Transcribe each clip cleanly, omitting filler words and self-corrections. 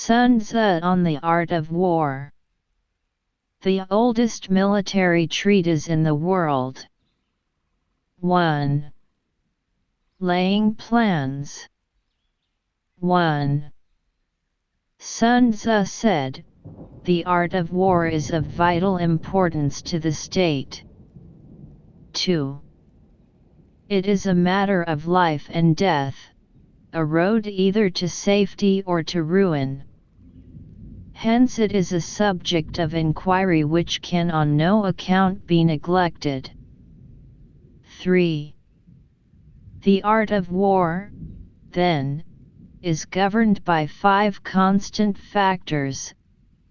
Sun Tzu on the Art of War. The oldest military treatise in the world. 1. Laying plans. 1. Sun Tzu said, "The art of war is of vital importance to the state." 2. It is a matter of life and death, a road either to safety or to ruin. Hence it is a subject of inquiry which can on no account be neglected. 3. The art of war, then, is governed by 5 constant factors,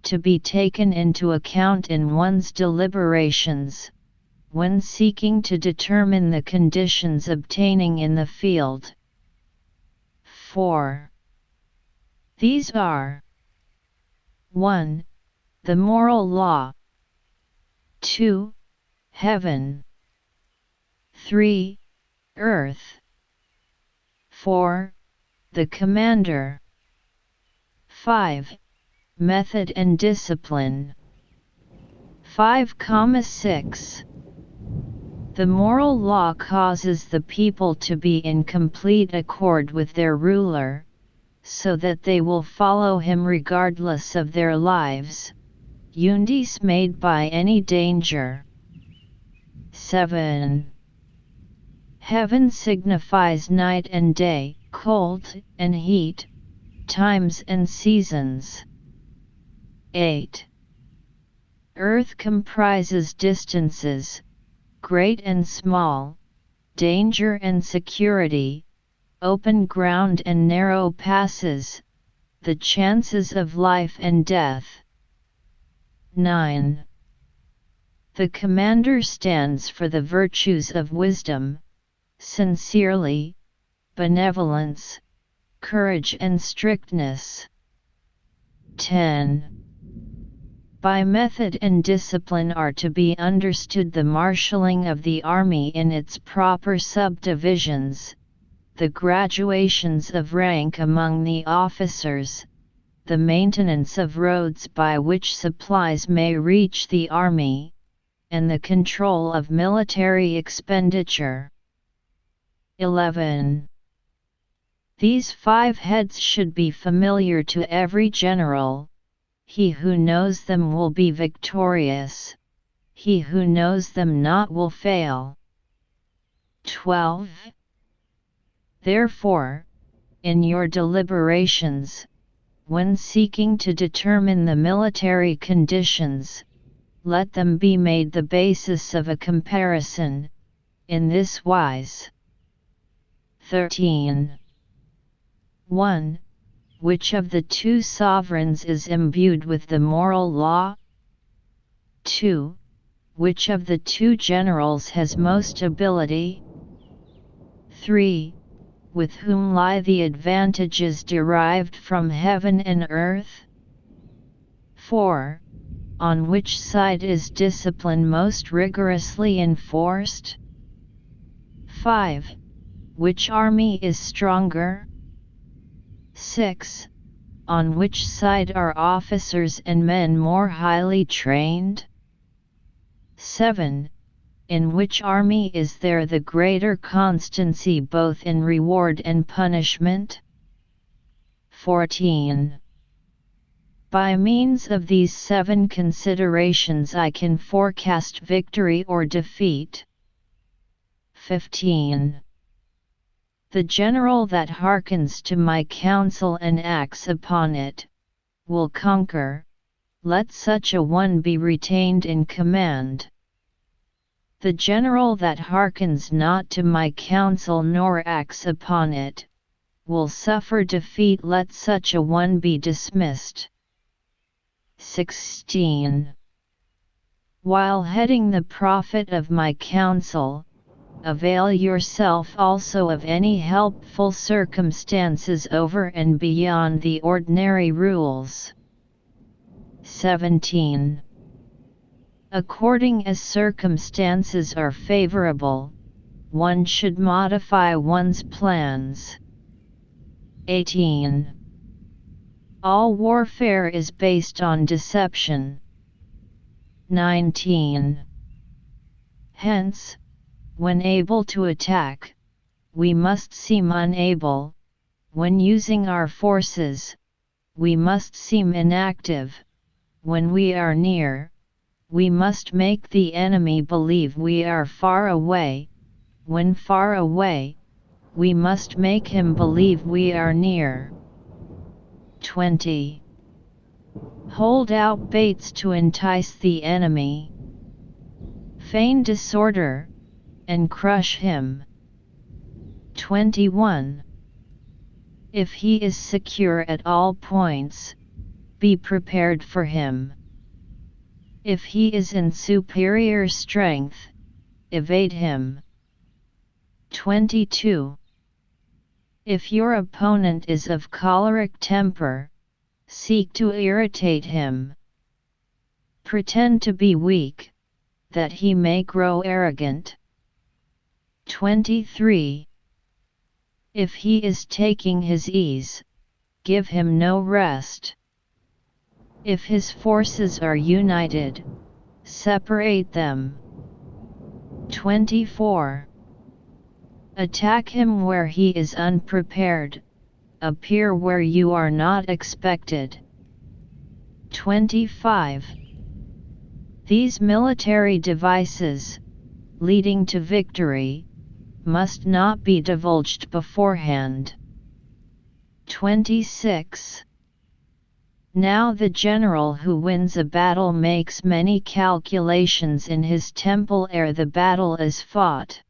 to be taken into account in one's deliberations, when seeking to determine the conditions obtaining in the field. 4. These are: 1. The moral law. 2. Heaven. 3. Earth. 4. The commander. 5. Method and discipline. 5,6. The moral law causes the people to be in complete accord with their ruler, so that they will follow him regardless of their lives, undismayed by any danger. 7. Heaven signifies night and day, cold and heat, times and seasons. 8. Earth comprises distances, great and small, danger and security, open ground and narrow passes, the chances of life and death. 9. The commander stands for the virtues of wisdom, sincerely, benevolence, courage and strictness. 10. By method and discipline are to be understood the marshalling of the army in its proper subdivisions, the graduations of rank among the officers, the maintenance of roads by which supplies may reach the army, and the control of military expenditure. 11. These 5 heads should be familiar to every general. He who knows them will be victorious, he who knows them not will fail. 12. Therefore, in your deliberations, when seeking to determine the military conditions, let them be made the basis of a comparison, in this wise. 13. 1. Which of the 2 sovereigns is imbued with the moral law? 2. Which of the 2 generals has most ability? 3. With whom lie the advantages derived from heaven and earth? 4. On which side is discipline most rigorously enforced? 5. Which army is stronger? 6. On which side are officers and men more highly trained? 7. In which army is there the greater constancy both in reward and punishment? 14. By means of these 7 considerations I can forecast victory or defeat. 15. The general that hearkens to my counsel and acts upon it, will conquer. Let such a one be retained in command. The general that hearkens not to my counsel nor acts upon it, will suffer defeat. Let such a one be dismissed. 16. While heading the profit of my counsel, avail yourself also of any helpful circumstances over and beyond the ordinary rules. 17. According as circumstances are favorable, one should modify one's plans. 18. All warfare is based on deception. 19. Hence, when able to attack, we must seem unable; when using our forces, we must seem inactive; when we are near, we must make the enemy believe we are far away; when far away, we must make him believe we are near. 20. Hold out baits to entice the enemy. Feign disorder, and crush him. 21. If he is secure at all points, be prepared for him. If he is in superior strength, evade him. 22. If your opponent is of choleric temper, seek to irritate him. Pretend to be weak, that he may grow arrogant. 23. If he is taking his ease, give him no rest. If his forces are united, separate them. 24. Attack him where he is unprepared, appear where you are not expected. 25. These military devices, leading to victory, must not be divulged beforehand. 26. Now the general who wins a battle makes many calculations in his temple ere the battle is fought.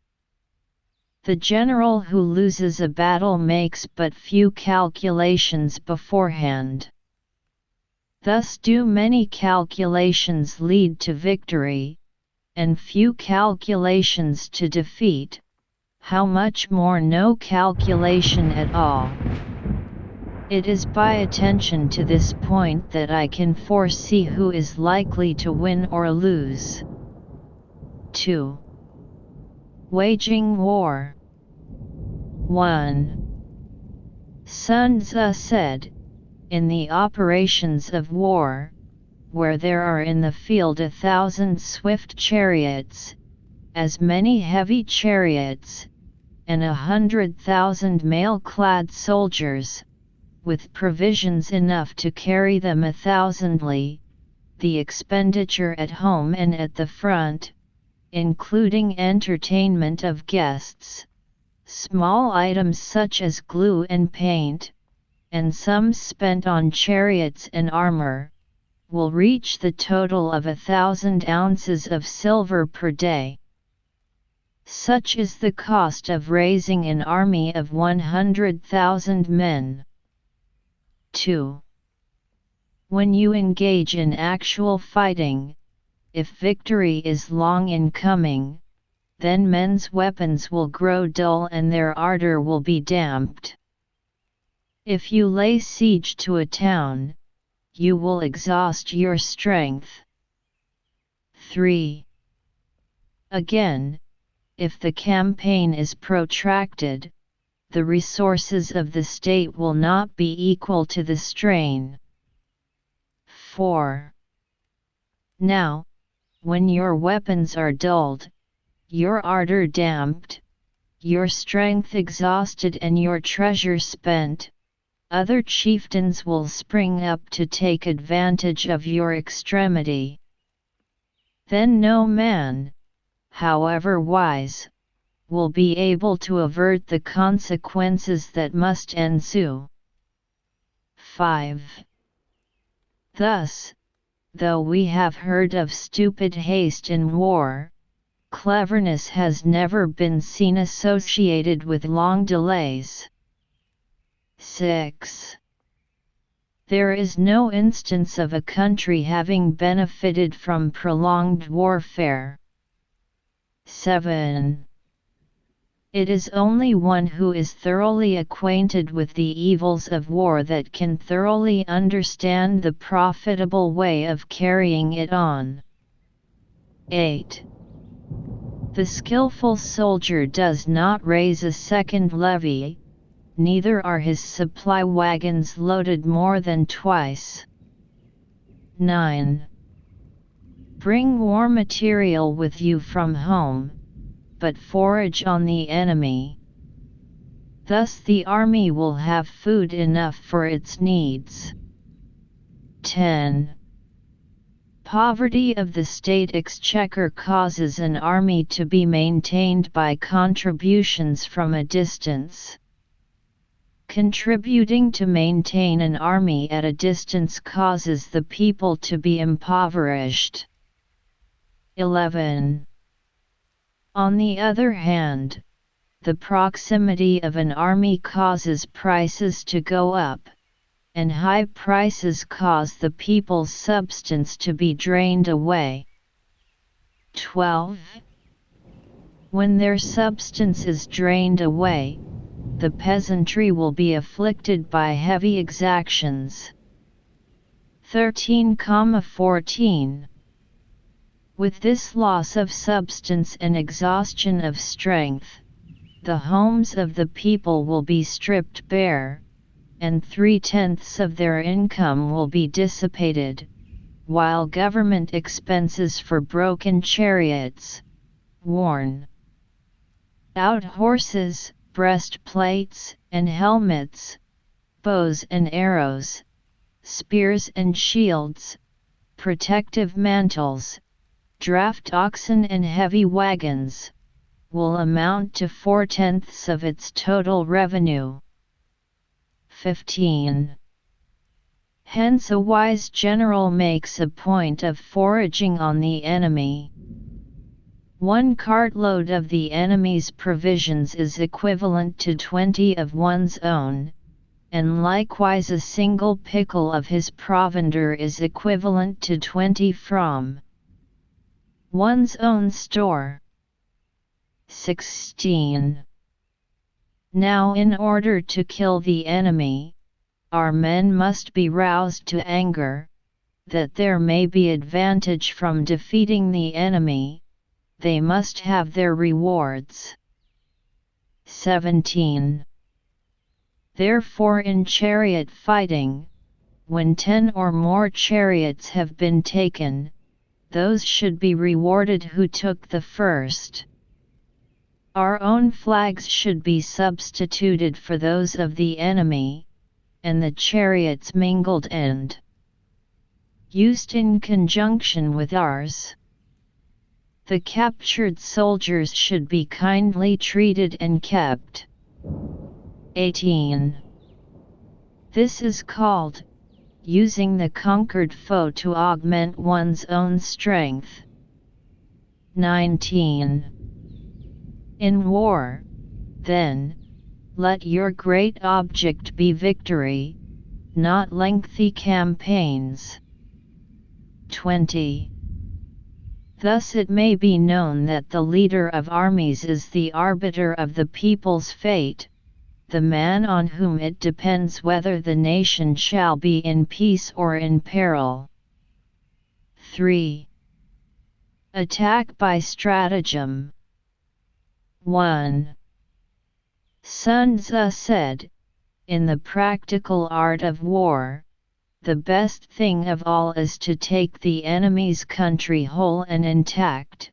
The general who loses a battle makes but few calculations beforehand. Thus do many calculations lead to victory, and few calculations to defeat; how much more no calculation at all. It is by attention to this point that I can foresee who is likely to win or lose. 2. Waging war. 1. Sun Tzu said, in the operations of war, where there are in the field 1,000 swift chariots, as many heavy chariots, and 100,000 mail-clad soldiers, with provisions enough to carry them 1,000ly, the expenditure at home and at the front, including entertainment of guests, small items such as glue and paint, and sums spent on chariots and armor, will reach the total of 1,000 ounces of silver per day. Such is the cost of raising an army of 100,000 men. 2. When you engage in actual fighting, if victory is long in coming, then men's weapons will grow dull and their ardor will be damped. If you lay siege to a town, you will exhaust your strength. 3. Again, if the campaign is protracted, the resources of the state will not be equal to the strain. 4. Now, when your weapons are dulled, your ardor damped, your strength exhausted and your treasure spent, other chieftains will spring up to take advantage of your extremity. Then no man, however wise, will be able to avert the consequences that must ensue. 5. Thus, though we have heard of stupid haste in war, cleverness has never been seen associated with long delays. 6. There is no instance of a country having benefited from prolonged warfare. 7. It is only one who is thoroughly acquainted with the evils of war that can thoroughly understand the profitable way of carrying it on. 8. The skillful soldier does not raise a second levy, neither are his supply wagons loaded more than twice. 9. Bring war material with you from home, but forage on the enemy. Thus the army will have food enough for its needs. 10. Poverty of the state exchequer causes an army to be maintained by contributions from a distance. Contributing to maintain an army at a distance causes the people to be impoverished. 11. On the other hand, the proximity of an army causes prices to go up, and high prices cause the people's substance to be drained away. 12. When their substance is drained away, the peasantry will be afflicted by heavy exactions. 13,14. With this loss of substance and exhaustion of strength, the homes of the people will be stripped bare, and 3/10 of their income will be dissipated, while government expenses for broken chariots, worn out horses, breastplates and helmets, bows and arrows, spears and shields, protective mantles, draft oxen and heavy wagons, will amount to 4/10 of its total revenue. 15. Hence a wise general makes a point of foraging on the enemy. 1 cartload of the enemy's provisions is equivalent to 20 of one's own, and likewise a single pickle of his provender is equivalent to 20 from one's own store. 16. Now in order to kill the enemy, our men must be roused to anger, that there may be advantage from defeating the enemy, they must have their rewards. 17. Therefore in chariot fighting, when 10 or more chariots have been taken, those should be rewarded who took the first. Our own flags should be substituted for those of the enemy, and the chariots mingled and used in conjunction with ours. The captured soldiers should be kindly treated and kept. 18. This is called using the conquered foe to augment one's own strength. 19. In war, then, let your great object be victory, not lengthy campaigns. 20. Thus it may be known that the leader of armies is the arbiter of the people's fate, the man on whom it depends whether the nation shall be in peace or in peril. 3. Attack by stratagem. 1. Sun Tzu said, in the practical art of war, the best thing of all is to take the enemy's country whole and intact.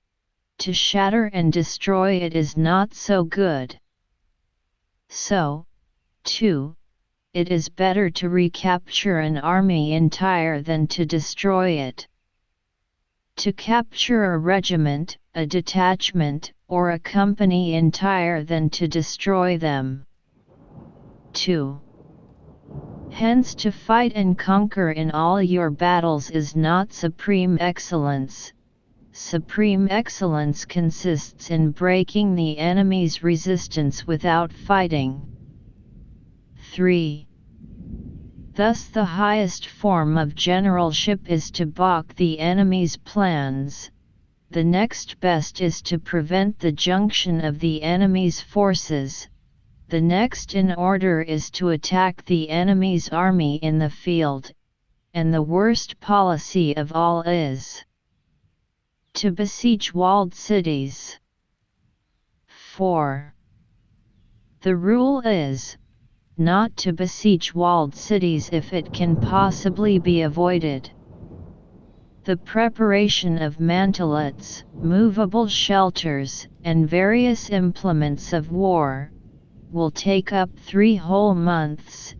To shatter and destroy it is not so good. So, too, it is better to recapture an army entire than to destroy it. To capture a regiment, a detachment, or a company entire than to destroy them. 2. Hence to fight and conquer in all your battles is not supreme excellence. Supreme excellence consists in breaking the enemy's resistance without fighting. 3. Thus the highest form of generalship is to balk the enemy's plans. The next best is to prevent the junction of the enemy's forces. The next in order is to attack the enemy's army in the field, and the worst policy of all is to besiege walled cities. 4. The rule is, not to besiege walled cities if it can possibly be avoided. The preparation of mantelets, movable shelters, and various implements of war will take up 3 whole months,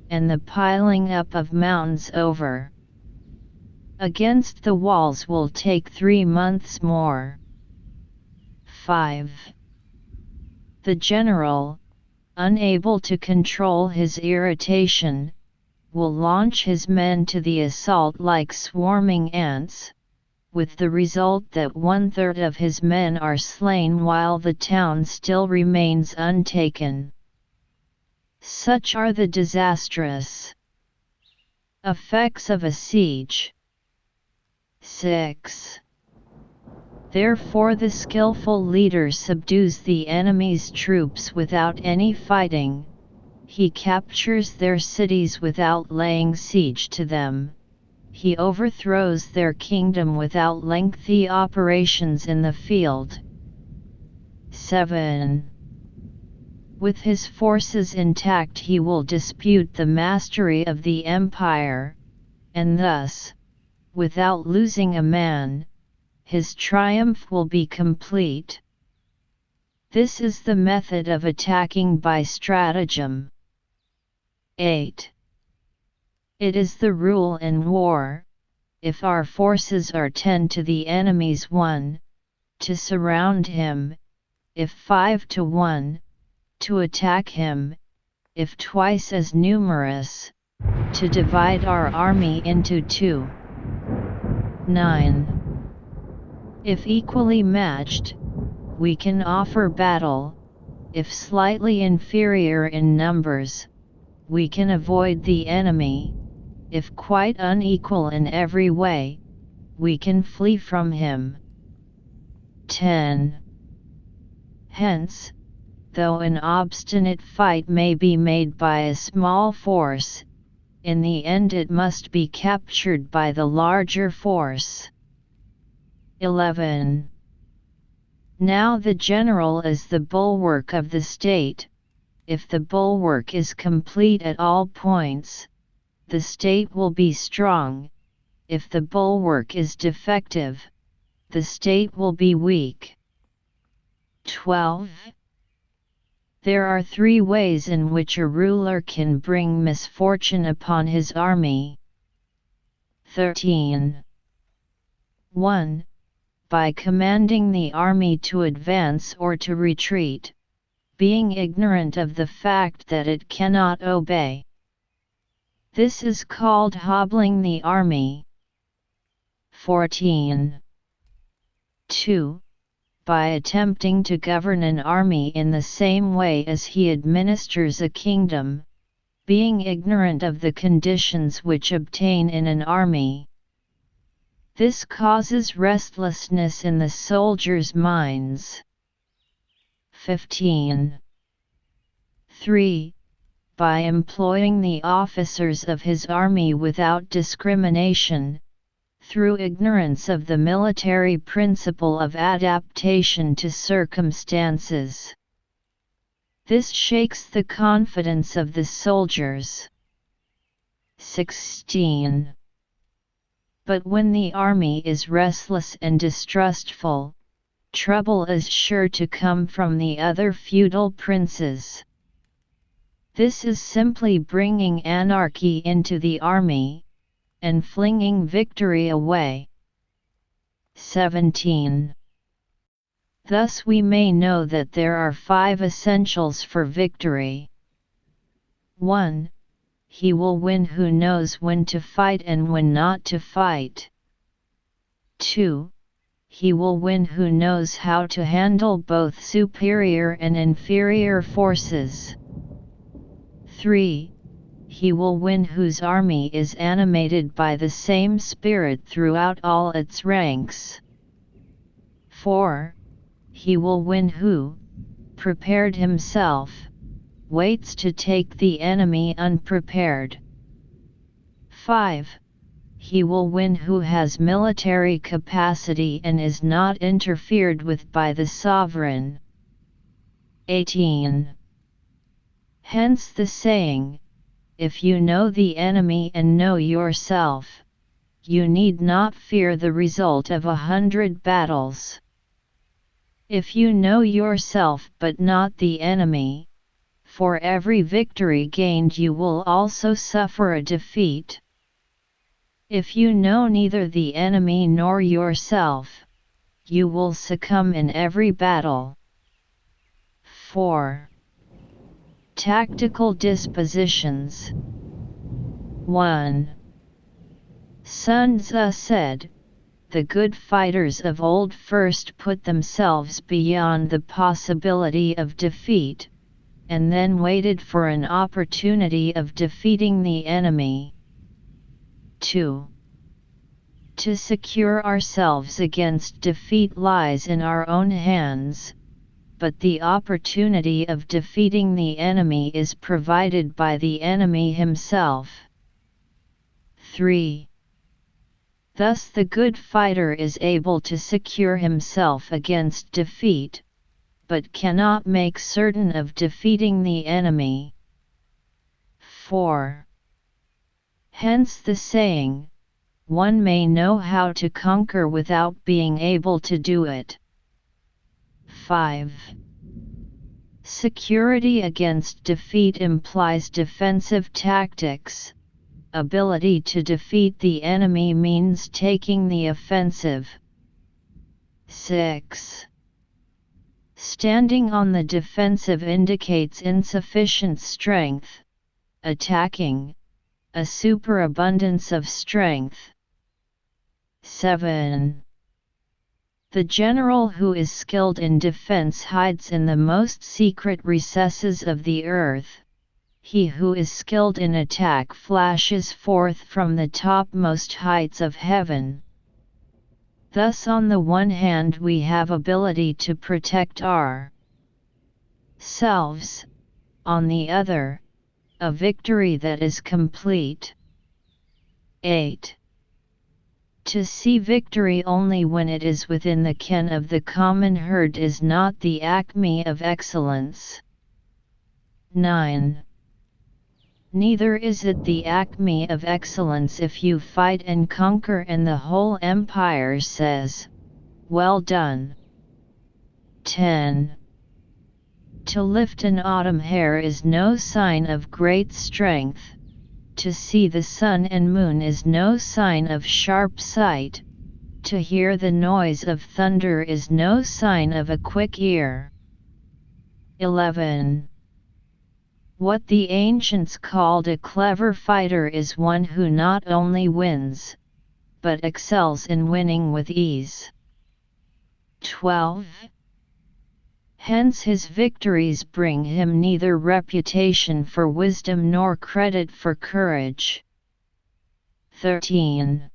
and the piling up of mountains over against the walls will take 3 months more. 5. The general, unable to control his irritation, will launch his men to the assault like swarming ants, with the result that 1/3 of his men are slain while the town still remains untaken. Such are the disastrous effects of a siege. 6. Therefore the skillful leader subdues the enemy's troops without any fighting, he captures their cities without laying siege to them, he overthrows their kingdom without lengthy operations in the field. 7. With his forces intact he will dispute the mastery of the empire, and thus, without losing a man, his triumph will be complete. This is the method of attacking by stratagem. 8. It is the rule in war, if our forces are 10 to the enemy's 1, to surround him, if 5 to 1, to attack him, if twice as numerous, to divide our army into 2. 9. If equally matched, we can offer battle, if slightly inferior in numbers, we can avoid the enemy, if quite unequal in every way, we can flee from him. 10. Hence, though an obstinate fight may be made by a small force, in the end it must be captured by the larger force. 11. Now the general is the bulwark of the state. If the bulwark is complete at all points, the state will be strong. If the bulwark is defective, the state will be weak. 12. There are 3 ways in which a ruler can bring misfortune upon his army. 13. 1. By commanding the army to advance or to retreat, being ignorant of the fact that it cannot obey. This is called hobbling the army. 14. 2. By attempting to govern an army in the same way as he administers a kingdom, being ignorant of the conditions which obtain in an army. This causes restlessness in the soldiers' minds. 15. 3. By employing the officers of his army without discrimination, through ignorance of the military principle of adaptation to circumstances. This shakes the confidence of the soldiers. 16. But when the army is restless and distrustful, trouble is sure to come from the other feudal princes. This is simply bringing anarchy into the army, and flinging victory away. 17. Thus we may know that there are 5 essentials for victory. 1. He will win who knows when to fight and when not to fight. 2. He will win who knows how to handle both superior and inferior forces. 3. He will win whose army is animated by the same spirit throughout all its ranks. 4. He will win who, prepared himself, waits to take the enemy unprepared. 5. He will win who has military capacity and is not interfered with by the sovereign. 18. Hence the saying, if you know the enemy and know yourself, you need not fear the result of 100 battles. If you know yourself but not the enemy, for every victory gained you will also suffer a defeat. If you know neither the enemy nor yourself, you will succumb in every battle. 4. Tactical dispositions. 1. Sun Tzu said, the good fighters of old first put themselves beyond the possibility of defeat, and then waited for an opportunity of defeating the enemy. 2. To secure ourselves against defeat lies in our own hands, but the opportunity of defeating the enemy is provided by the enemy himself. 3. Thus the good fighter is able to secure himself against defeat, but cannot make certain of defeating the enemy. 4. Hence the saying, one may know how to conquer without being able to do it. 5. Security against defeat implies defensive tactics. Ability to defeat the enemy means taking the offensive. 6. Standing on the defensive indicates insufficient strength. Attacking, a superabundance of strength. 7. The general who is skilled in defense hides in the most secret recesses of the earth. He who is skilled in attack flashes forth from the topmost heights of heaven. Thus on the one hand we have ability to protect our selves, on the other, a victory that is complete. 8. To see victory only when it is within the ken of the common herd is not the acme of excellence. 9. Neither is it the acme of excellence if you fight and conquer and the whole empire says, well done. 10. To lift an autumn hair is no sign of great strength. To see the sun and moon is no sign of sharp sight. To hear the noise of thunder is no sign of a quick ear. 11. What the ancients called a clever fighter is one who not only wins, but excels in winning with ease. 12. Hence his victories bring him neither reputation for wisdom nor credit for courage. 13.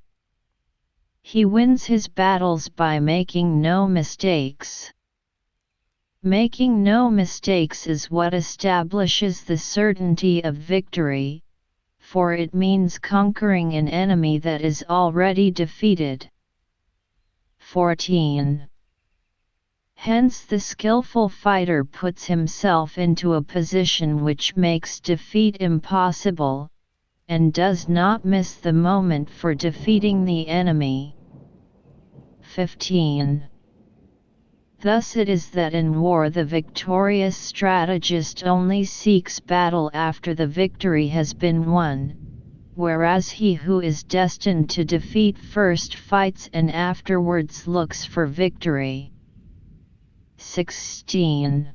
He wins his battles by making no mistakes. Making no mistakes is what establishes the certainty of victory, for it means conquering an enemy that is already defeated. 14. Hence the skillful fighter puts himself into a position which makes defeat impossible, and does not miss the moment for defeating the enemy. 15. Thus it is that in war the victorious strategist only seeks battle after the victory has been won, whereas he who is destined to defeat first fights and afterwards looks for victory. 16.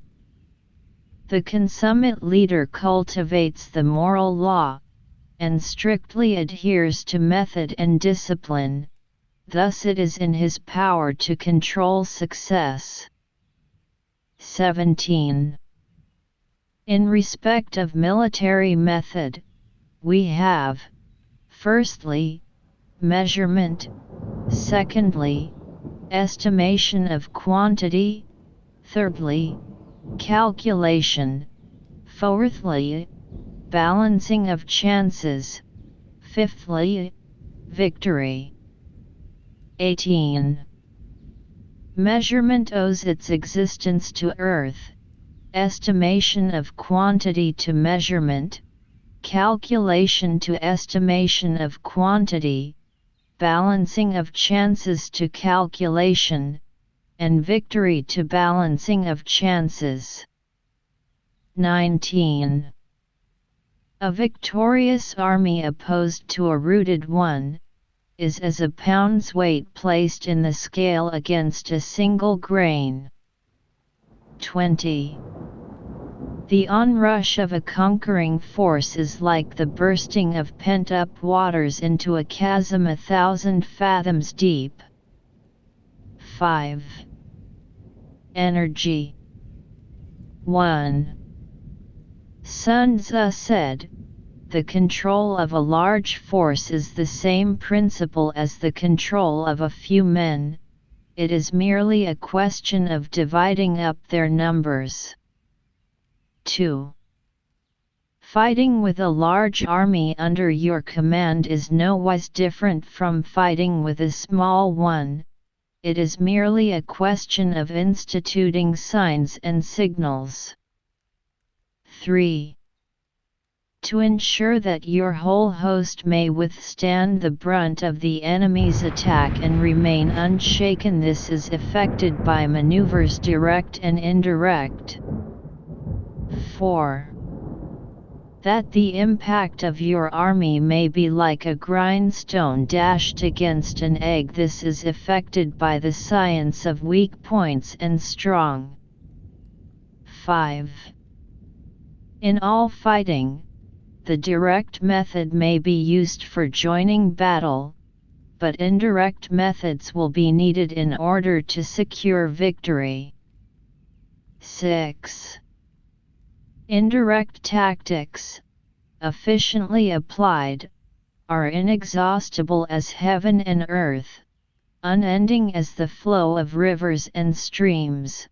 The consummate leader cultivates the moral law, and strictly adheres to method and discipline, thus it is in his power to control success. 17. In respect of military method, we have, firstly, measurement, secondly, estimation of quantity, thirdly, calculation, fourthly, balancing of chances, fifthly, victory. 18. Measurement owes its existence to earth, estimation of quantity to measurement, calculation to estimation of quantity, balancing of chances to calculation, and victory to balancing of chances. 19. A victorious army opposed to a routed one, is as a pound's weight placed in the scale against a single grain. 20. The onrush of a conquering force is like the bursting of pent-up waters into a chasm 1,000 fathoms deep. 5. Energy. 1. Sun Tzu said, "The control of a large force is the same principle as the control of a few men, it is merely a question of dividing up their numbers." 2. Fighting with a large army under your command is nowise different from fighting with a small one, it is merely a question of instituting signs and signals. 3. To ensure that your whole host may withstand the brunt of the enemy's attack and remain unshaken, this is effected by maneuvers direct and indirect. 4. That the impact of your army may be like a grindstone dashed against an egg, this is effected by the science of weak points and strong. 5. In all fighting, the direct method may be used for joining battle, but indirect methods will be needed in order to secure victory. 6. Indirect tactics, efficiently applied, are inexhaustible as heaven and earth, unending as the flow of rivers and streams,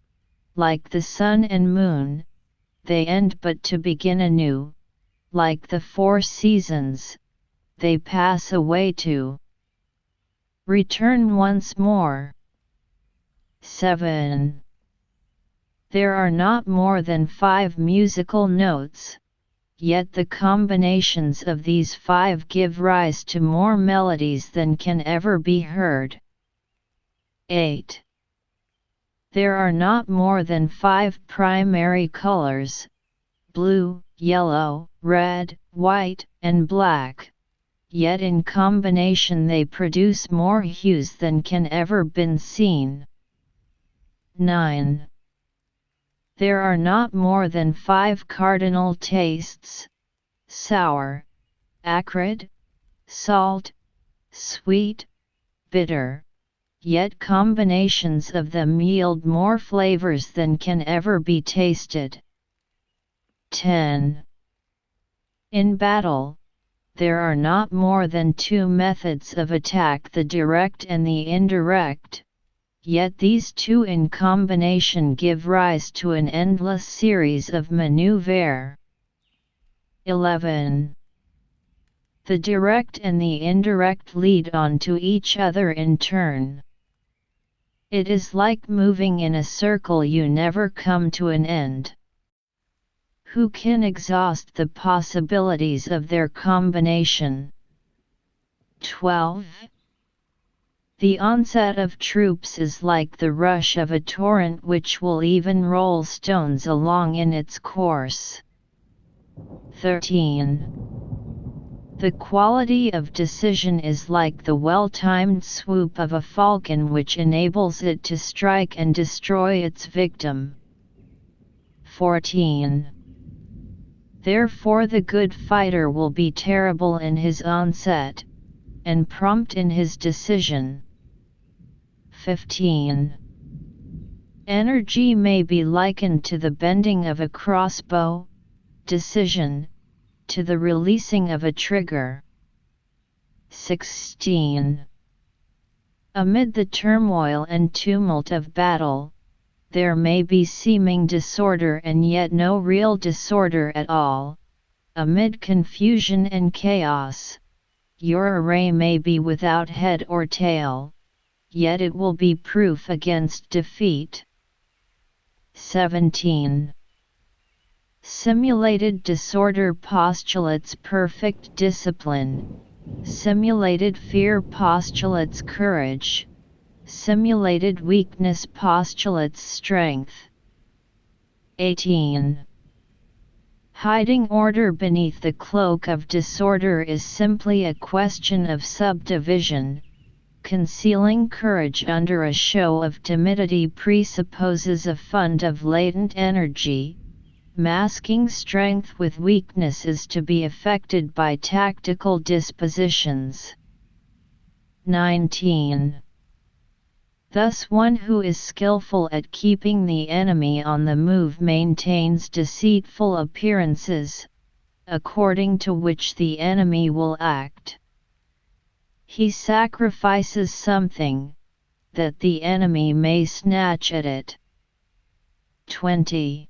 like the sun and moon, they end but to begin anew, like the 4 seasons, they pass away to return once more. 7. There are not more than 5 musical notes, yet the combinations of these 5 give rise to more melodies than can ever be heard. 8. There are not more than 5 primary colors, blue, yellow, red, white, and black, yet in combination they produce more hues than can ever been seen. 9. There are not more than 5 cardinal tastes, sour, acrid, salt, sweet, bitter, yet combinations of them yield more flavors than can ever be tasted. 10. In battle, there are not more than 2 methods of attack, the direct and the indirect, yet these 2 in combination give rise to an endless series of maneuvers. 11. The direct and the indirect lead on to each other in turn. It is like moving in a circle, you never come to an end. Who can exhaust the possibilities of their combination? 12. The onset of troops is like the rush of a torrent which will even roll stones along in its course. 13. The quality of decision is like the well-timed swoop of a falcon which enables it to strike and destroy its victim. 14. Therefore the good fighter will be terrible in his onset, and prompt in his decision. 15. Energy may be likened to the bending of a crossbow, decision, to the releasing of a trigger. 16. Amid the turmoil and tumult of battle, there may be seeming disorder and yet no real disorder at all. Amid confusion and chaos, your array may be without head or tail, yet it will be proof against defeat. 17. Simulated disorder postulates perfect discipline. Simulated fear postulates courage. Simulated weakness postulates strength. 18. Hiding order beneath the cloak of disorder is simply a question of subdivision. Concealing courage under a show of timidity presupposes a fund of latent energy. Masking strength with weakness is to be effected by tactical dispositions. 19. Thus one who is skillful at keeping the enemy on the move maintains deceitful appearances, according to which the enemy will act. He sacrifices something, that the enemy may snatch at it. 20.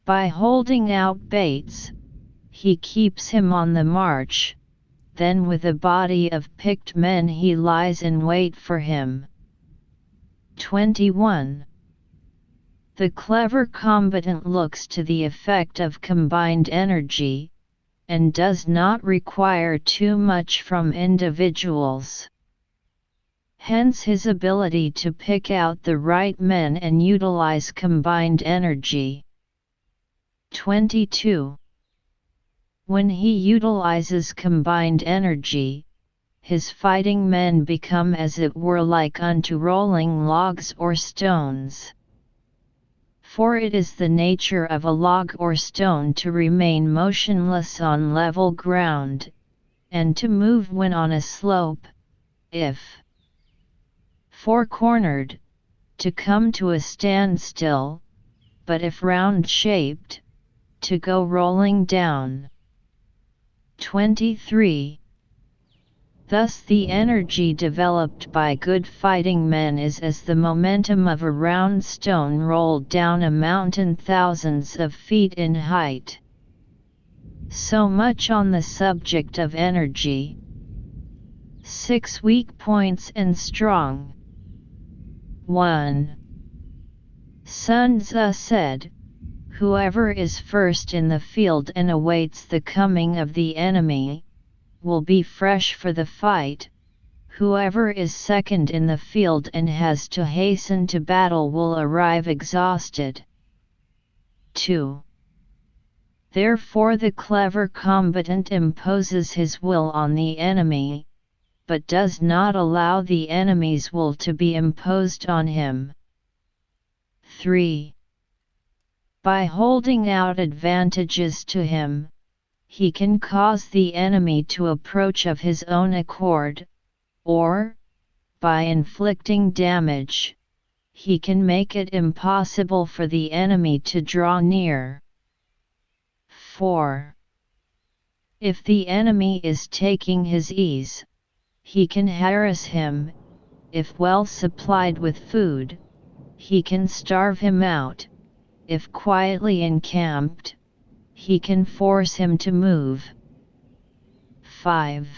By holding out baits, he keeps him on the march, then with a body of picked men he lies in wait for him. 21. The clever combatant looks to the effect of combined energy, and does not require too much from individuals. Hence his ability to pick out the right men and utilize combined energy. 22. When he utilizes combined energy, his fighting men become as it were like unto rolling logs or stones. For it is the nature of a log or stone to remain motionless on level ground, and to move when on a slope, if four-cornered, to come to a standstill, but if round-shaped, to go rolling down. 23. Thus the energy developed by good fighting men is as the momentum of a round stone rolled down a mountain thousands of feet in height. So much on the subject of energy. 6 weak points and strong. 1. Sun Tzu said, "Whoever is first in the field and awaits the coming of the enemy, will be fresh for the fight. Whoever is second in the field and has to hasten to battle will arrive exhausted." 2. Therefore the clever combatant imposes his will on the enemy, but does not allow the enemy's will to be imposed on him. 3. By holding out advantages to him, he can cause the enemy to approach of his own accord, or, by inflicting damage, he can make it impossible for the enemy to draw near. 4. If the enemy is taking his ease, he can harass him. If well supplied with food, he can starve him out. If quietly encamped, he can force him to move. 5.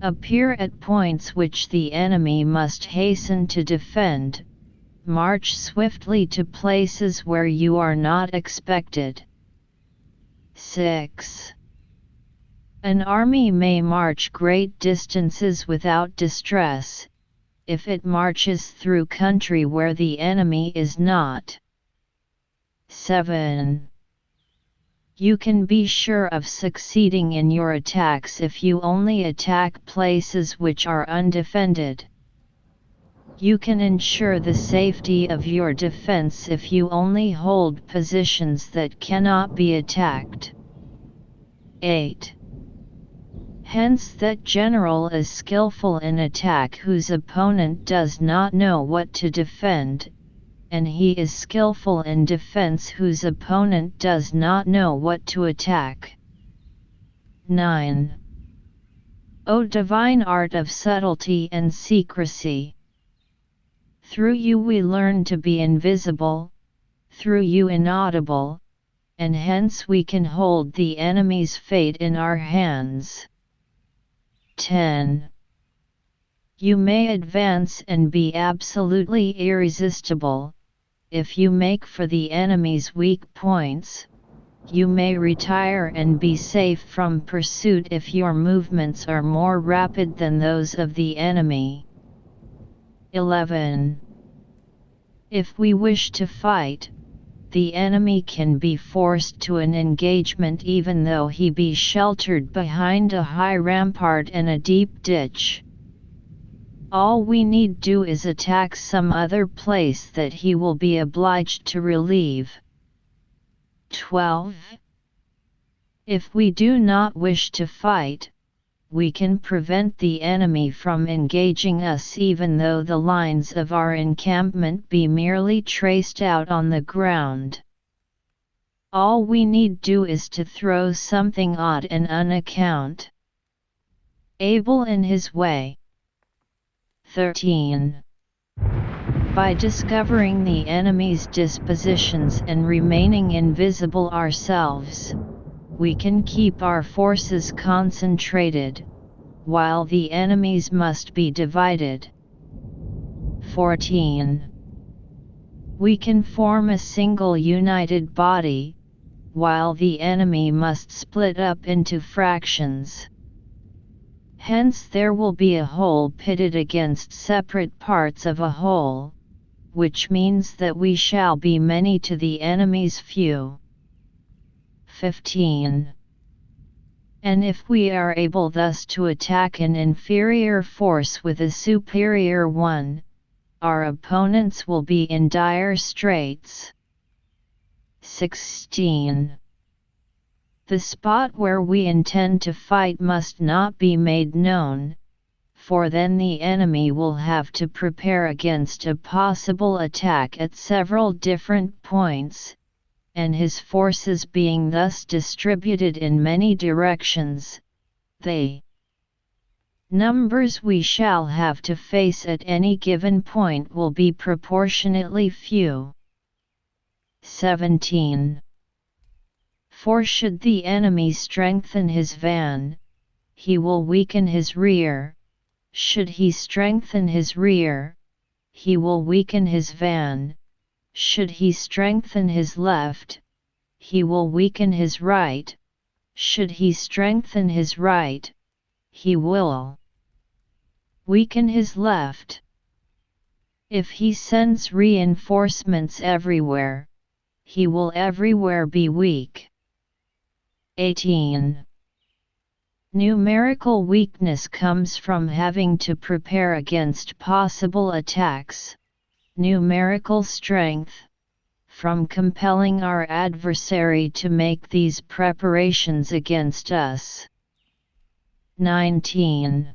Appear at points which the enemy must hasten to defend. March swiftly to places where you are not expected. 6. An army may march great distances without distress, if it marches through country where the enemy is not. 7. You can be sure of succeeding in your attacks if you only attack places which are undefended. You can ensure the safety of your defense if you only hold positions that cannot be attacked. 8. Hence that general is skillful in attack whose opponent does not know what to defend, and he is skillful in defense whose opponent does not know what to attack. 9. O divine art of subtlety and secrecy! Through you we learn to be invisible, through you inaudible, and hence we can hold the enemy's fate in our hands. 10. You may advance and be absolutely irresistible, if you make for the enemy's weak points, you may retire and be safe from pursuit if your movements are more rapid than those of the enemy. 11. If we wish to fight, the enemy can be forced to an engagement even though he be sheltered behind a high rampart and a deep ditch. All we need do is attack some other place that he will be obliged to relieve. 12. If we do not wish to fight, we can prevent the enemy from engaging us even though the lines of our encampment be merely traced out on the ground. All we need do is to throw something odd and unaccountable in his way. 13. By discovering the enemy's dispositions and remaining invisible ourselves, we can keep our forces concentrated, while the enemy's must be divided. 14. We can form a single united body, while the enemy must split up into fractions. Hence there will be a whole pitted against separate parts of a whole, which means that we shall be many to the enemy's few. 15. And if we are able thus to attack an inferior force with a superior one, our opponents will be in dire straits. 16. The spot where we intend to fight must not be made known, for then the enemy will have to prepare against a possible attack at several different points, and his forces being thus distributed in many directions, the numbers we shall have to face at any given point will be proportionately few. 17. For should the enemy strengthen his van, he will weaken his rear; should he strengthen his rear, he will weaken his van; should he strengthen his left, he will weaken his right; should he strengthen his right, he will weaken his left. If he sends reinforcements everywhere, he will everywhere be weak. 18. Numerical weakness comes from having to prepare against possible attacks; numerical strength, from compelling our adversary to make these preparations against us. 19.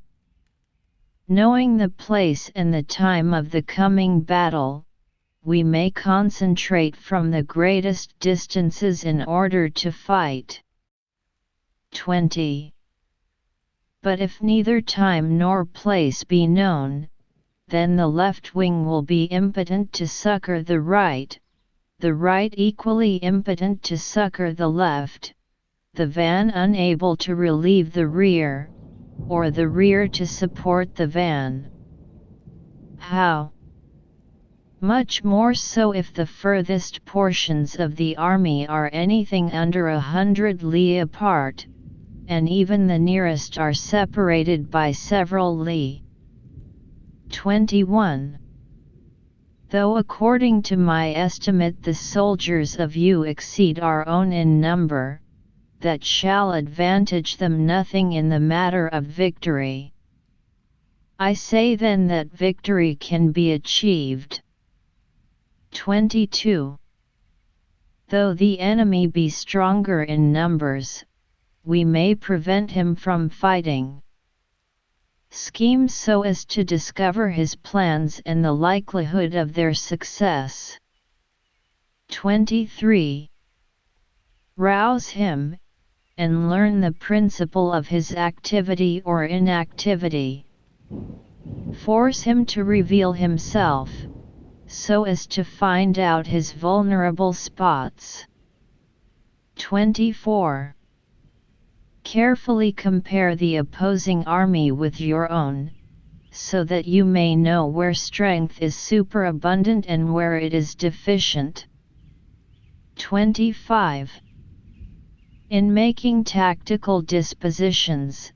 Knowing the place and the time of the coming battle, we may concentrate from the greatest distances in order to fight. 20. But if neither time nor place be known, then the left wing will be impotent to succor the right equally impotent to succor the left, the van unable to relieve the rear, or the rear to support the van. How much more so if the furthest portions of the army are anything under 100 li apart, and even the nearest are separated by several li. 21. Though according to my estimate the soldiers of you exceed our own in number, that shall advantage them nothing in the matter of victory. I say then that victory can be achieved. 22. Though the enemy be stronger in numbers, we may prevent him from fighting. Scheme so as to discover his plans and the likelihood of their success. 23. Rouse him, and learn the principle of his activity or inactivity. Force him to reveal himself, so as to find out his vulnerable spots. 24. Carefully compare the opposing army with your own, so that you may know where strength is superabundant and where it is deficient. 25. In making tactical dispositions,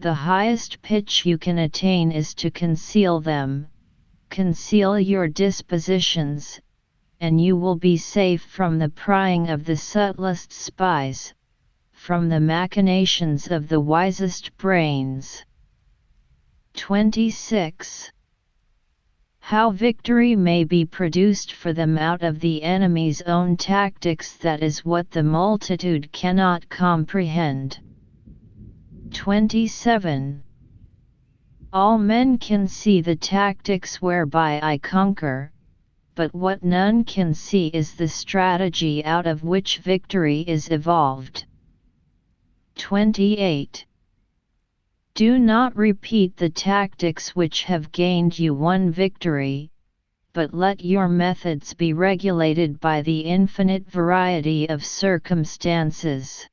the highest pitch you can attain is to conceal them. Conceal your dispositions, and you will be safe from the prying of the subtlest spies, from the machinations of the wisest brains. 26. How victory may be produced for them out of the enemy's own tactics, that is what the multitude cannot comprehend. 27. All men can see the tactics whereby I conquer, but what none can see is the strategy out of which victory is evolved. 28. Do not repeat the tactics which have gained you one victory, but let your methods be regulated by the infinite variety of circumstances.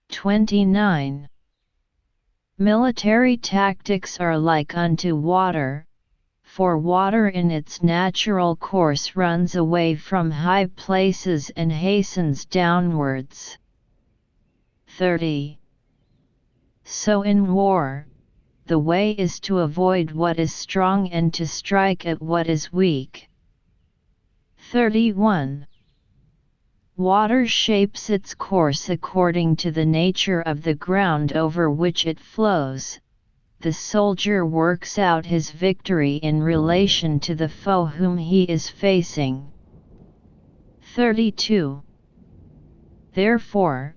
29. Military tactics are like unto water, for water in its natural course runs away from high places and hastens downwards. 30. So in war, the way is to avoid what is strong and to strike at what is weak. 31. Water shapes its course according to the nature of the ground over which it flows. The soldier works out his victory in relation to the foe whom he is facing. 32. Therefore,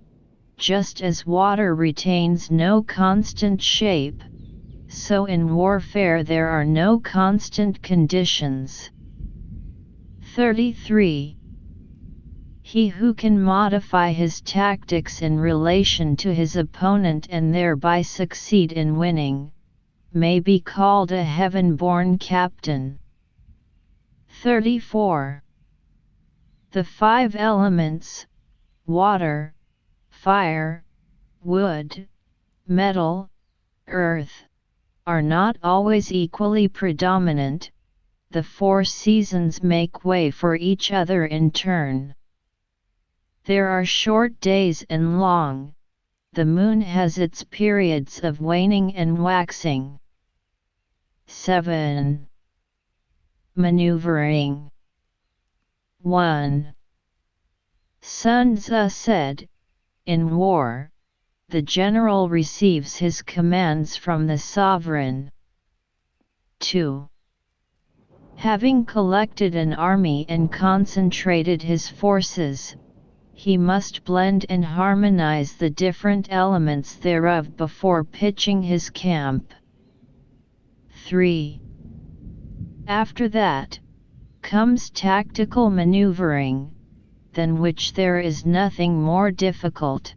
just as water retains no constant shape, so in warfare there are no constant conditions. 33. He who can modify his tactics in relation to his opponent and thereby succeed in winning, may be called a heaven-born captain. 34. The five elements, water, fire, wood, metal, earth, are not always equally predominant. The four seasons make way for each other in turn. There are short days and long. The moon has its periods of waning and waxing. 7. Maneuvering. 1. Sun Tzu said, in war, the general receives his commands from the sovereign. 2. Having collected an army and concentrated his forces, he must blend and harmonize the different elements thereof before pitching his camp. 3. After that, comes tactical maneuvering, than which there is nothing more difficult.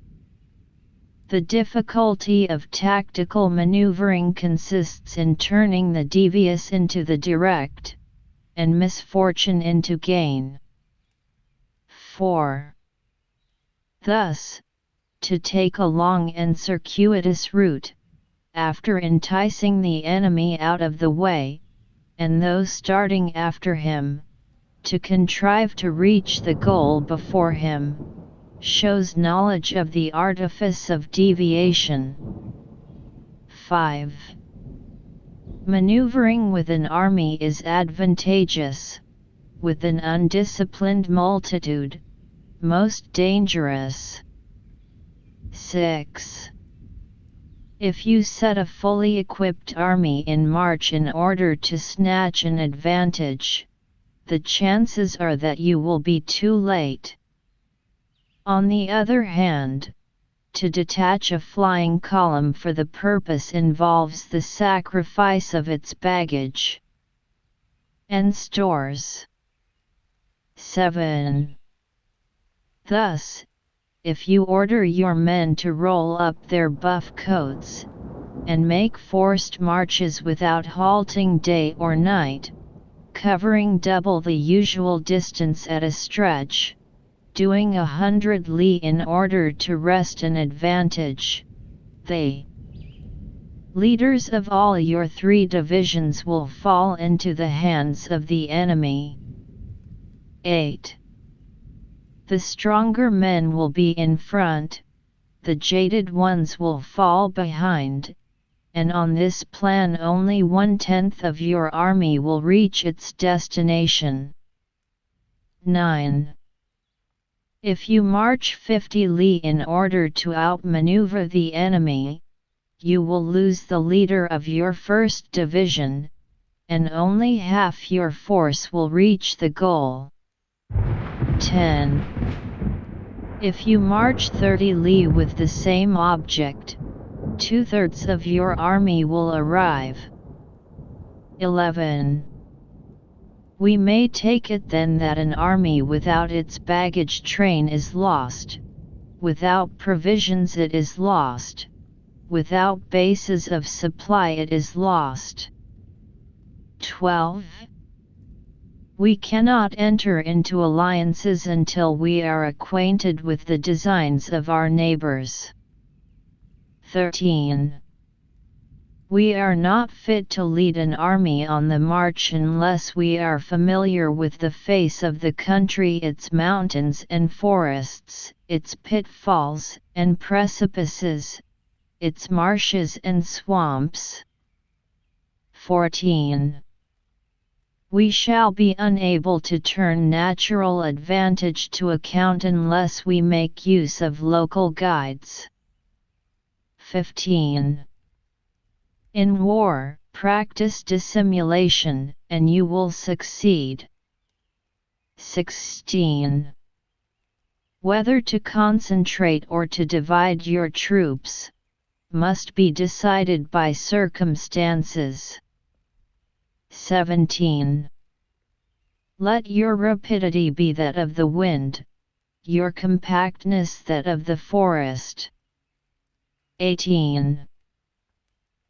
The difficulty of tactical maneuvering consists in turning the devious into the direct, and misfortune into gain. 4. Thus, to take a long and circuitous route, after enticing the enemy out of the way, and those starting after him, to contrive to reach the goal before him, shows knowledge of the artifice of deviation. 5. Maneuvering with an army is advantageous, with an undisciplined multitude, most dangerous. 6. If you set a fully equipped army in march in order to snatch an advantage, the chances are that you will be too late. On the other hand, to detach a flying column for the purpose involves the sacrifice of its baggage and stores. 7. Thus, if you order your men to roll up their buff coats, and make forced marches without halting day or night, covering double the usual distance at a stretch, doing 100 li in order to wrest an advantage, they Leaders of all your 3 divisions will fall into the hands of the enemy. 8. The stronger men will be in front, the jaded ones will fall behind, and on this plan only 1/10 of your army will reach its destination. 9. If you march 50 li in order to outmaneuver the enemy, you will lose the leader of your 1st division, and only half your force will reach the goal. 10. If you march 30 li with the same object, 2/3 of your army will arrive. 11. We may take it then that an army without its baggage train is lost, without provisions it is lost, without bases of supply it is lost. 12. We cannot enter into alliances until we are acquainted with the designs of our neighbors. 13. We are not fit to lead an army on the march unless we are familiar with the face of the country, its mountains and forests, its pitfalls and precipices, its marshes and swamps. 14. We shall be unable to turn natural advantage to account unless we make use of local guides. 15. In war, practice dissimulation, and you will succeed. 16. Whether to concentrate or to divide your troops must be decided by circumstances. 17. Let your rapidity be that of the wind, your compactness that of the forest. 18.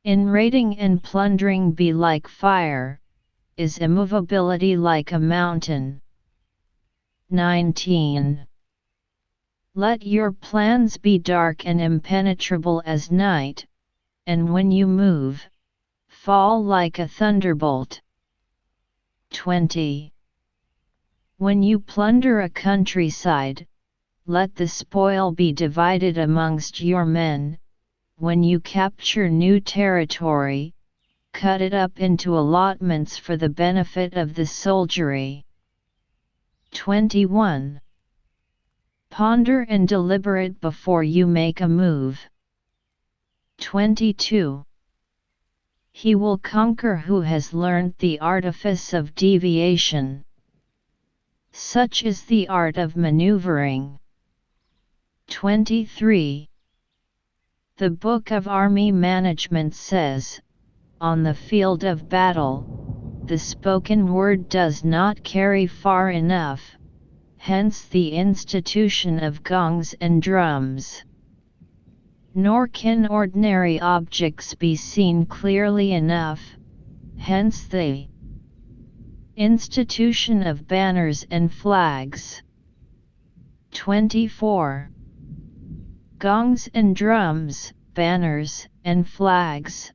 In raiding and plundering be like fire, is immovability like a mountain. 19. Let your plans be dark and impenetrable as night, and when you move, fall like a thunderbolt. 20. When you plunder a countryside, let the spoil be divided amongst your men. When you capture new territory, cut it up into allotments for the benefit of the soldiery. 21. Ponder and deliberate before you make a move. 22. He will conquer who has learnt the artifice of deviation. Such is the art of maneuvering. 23. The Book of Army Management says, on the field of battle, the spoken word does not carry far enough, hence the institution of gongs and drums. Nor can ordinary objects be seen clearly enough, hence the institution of banners and flags. 24. Gongs and drums, banners, and flags,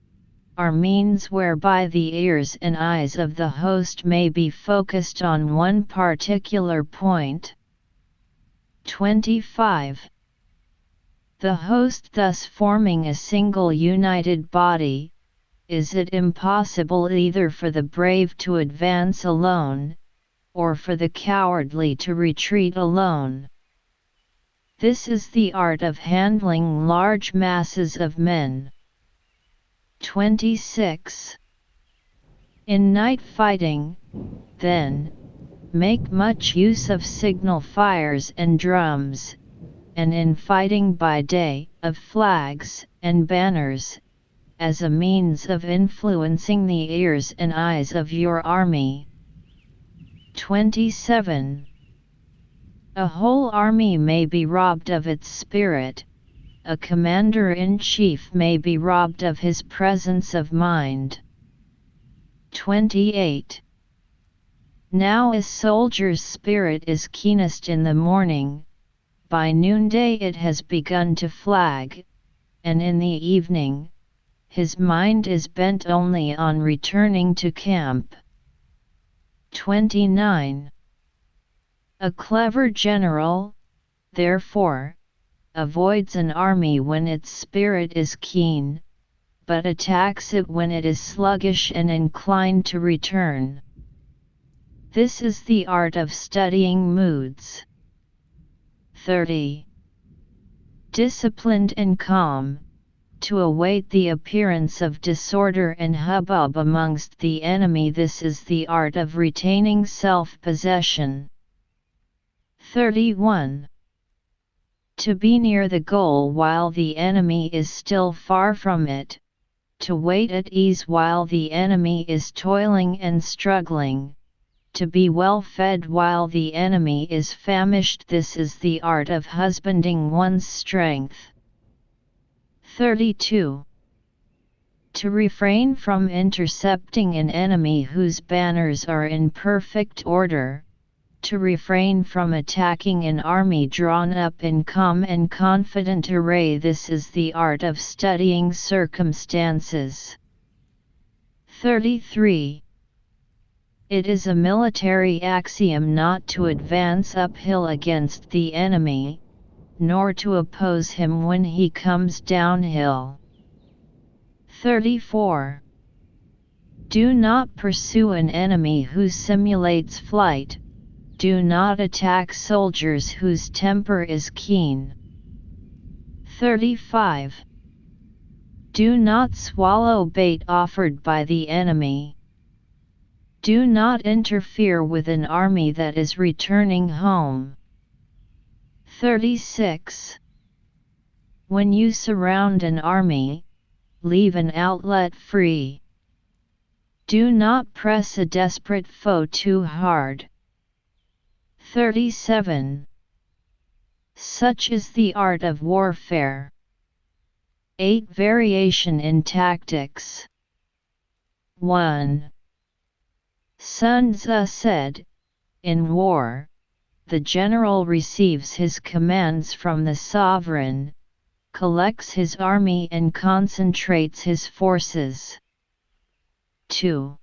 are means whereby the ears and eyes of the host may be focused on one particular point. 25. The host thus forming a single united body, is it impossible either for the brave to advance alone, or for the cowardly to retreat alone. This is the art of handling large masses of men. 26. In night fighting, then, make much use of signal fires and drums, and in fighting by day, of flags and banners, as a means of influencing the ears and eyes of your army. 27. A whole army may be robbed of its spirit, a commander-in-chief may be robbed of his presence of mind. 28. Now a soldier's spirit is keenest in the morning, by noonday it has begun to flag, and in the evening, his mind is bent only on returning to camp. 29. A clever general, therefore, avoids an army when its spirit is keen, but attacks it when it is sluggish and inclined to return. This is the art of studying moods. 30. Disciplined and calm, to await the appearance of disorder and hubbub amongst the enemy. This is the art of retaining self-possession. 31. To be near the goal while the enemy is still far from it, to wait at ease while the enemy is toiling and struggling, to be well fed while the enemy is famished. This is the art of husbanding one's strength. 32. To refrain from intercepting an enemy whose banners are in perfect order, to refrain from attacking an army drawn up in calm and confident array. This is the art of studying circumstances. 33. It is a military axiom not to advance uphill against the enemy, nor to oppose him when he comes downhill. 34. Do not pursue an enemy who simulates flight. Do not attack soldiers whose temper is keen. 35. Do not swallow bait offered by the enemy. Do not interfere with an army that is returning home. 36. When you surround an army, leave an outlet free. Do not press a desperate foe too hard. 37. Such is the art of warfare. 8. Variation in tactics. 1. Sun Tzu said, in war, the general receives his commands from the sovereign, collects his army and concentrates his forces. 2.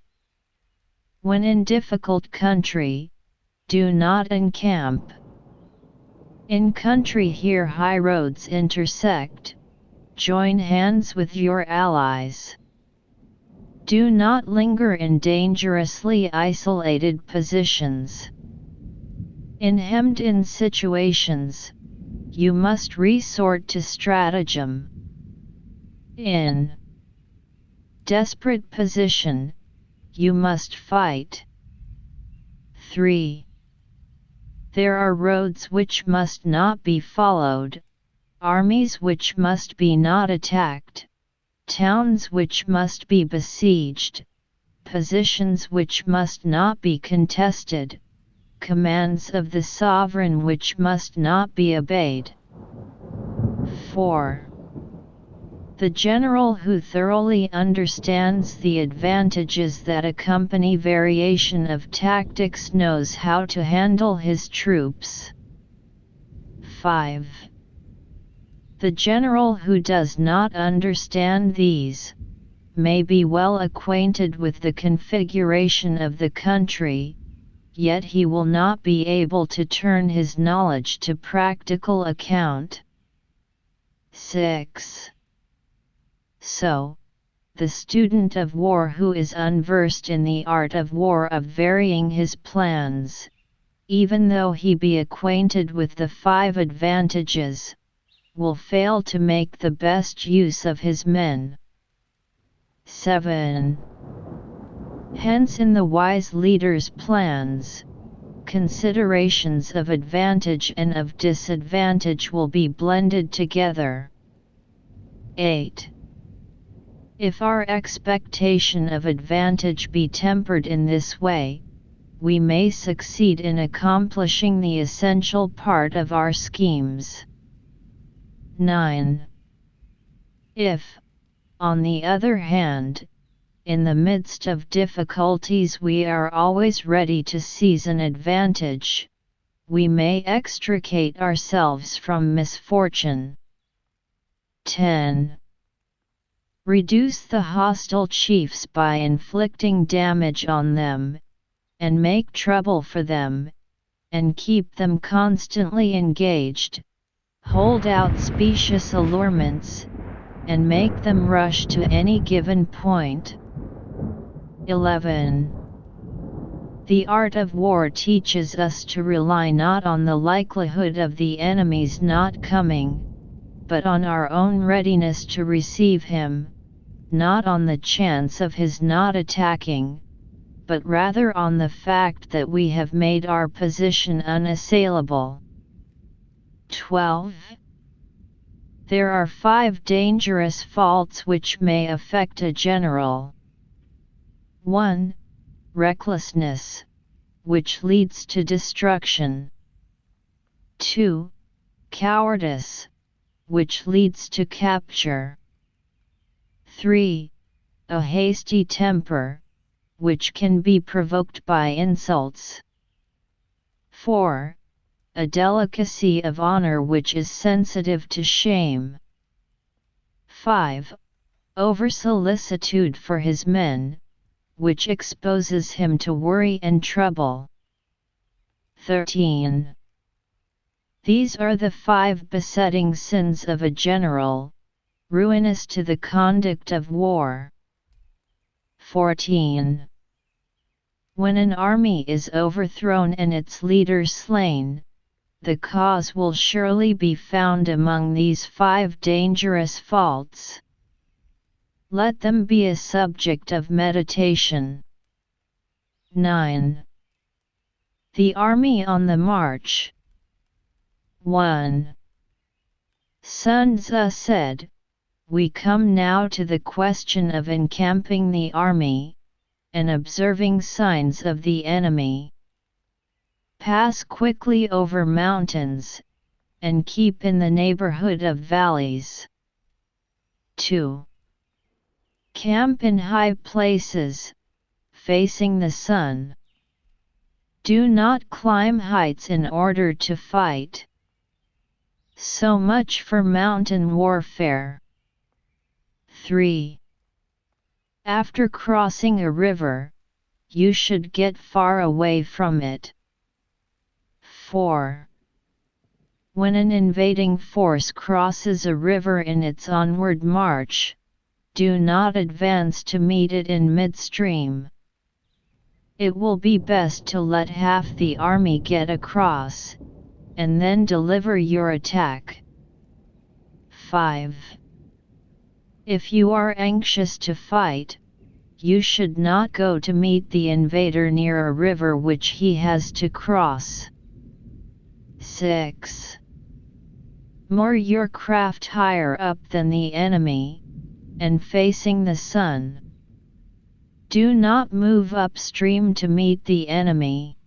When in difficult country, do not encamp. In country here high roads intersect, join hands with your allies. Do not linger in dangerously isolated positions. In hemmed-in situations, you must resort to stratagem. In desperate position, you must fight. 3. There are roads which must not be followed, armies which must be not attacked, towns which must be besieged, positions which must not be contested, commands of the sovereign which must not be obeyed. 4. The general who thoroughly understands the advantages that accompany variation of tactics knows how to handle his troops. 5. The general who does not understand these, may be well acquainted with the configuration of the country, yet he will not be able to turn his knowledge to practical account. 6. So, the student of war who is unversed in the art of war of varying his plans, even though he be acquainted with the 5 advantages, will fail to make the best use of his men. 7. Hence in the wise leader's plans, considerations of advantage and of disadvantage will be blended together. 8. If our expectation of advantage be tempered in this way, we may succeed in accomplishing the essential part of our schemes. 9. If, on the other hand, in the midst of difficulties we are always ready to seize an advantage, we may extricate ourselves from misfortune. 10. Reduce the hostile chiefs by inflicting damage on them, and make trouble for them, and keep them constantly engaged. Hold out specious allurements, and make them rush to any given point. 11. The art of war teaches us to rely not on the likelihood of the enemy's not coming, but on our own readiness to receive him, not on the chance of his not attacking, but rather on the fact that we have made our position unassailable. 12. There are 5 dangerous faults which may affect a general. 1. Recklessness, which leads to destruction. 2. Cowardice, which leads to capture. 3. A hasty temper, which can be provoked by insults. 4. A delicacy of honor which is sensitive to shame. 5. Over-solicitude for his men, which exposes him to worry and trouble. 13. These are the 5 besetting sins of a general, ruinous to the conduct of war. 14. When an army is overthrown and its leader slain, the cause will surely be found among these 5 dangerous faults. Let them be a subject of meditation. 9. The army on the march. 1. Sun Tzu said, "We come now to the question of encamping the army, and observing signs of the enemy. Pass quickly over mountains, and keep in the neighborhood of valleys." 2. Camp in high places, facing the sun. Do not climb heights in order to fight. So much for mountain warfare. 3. After crossing a river, you should get far away from it. 4. When an invading force crosses a river in its onward march, do not advance to meet it in midstream. It will be best to let half the army get across, and then deliver your attack. 5. If you are anxious to fight, you should not go to meet the invader near a river which he has to cross. 6. Moor your craft higher up than the enemy, and facing the sun. Do not move upstream to meet the enemy.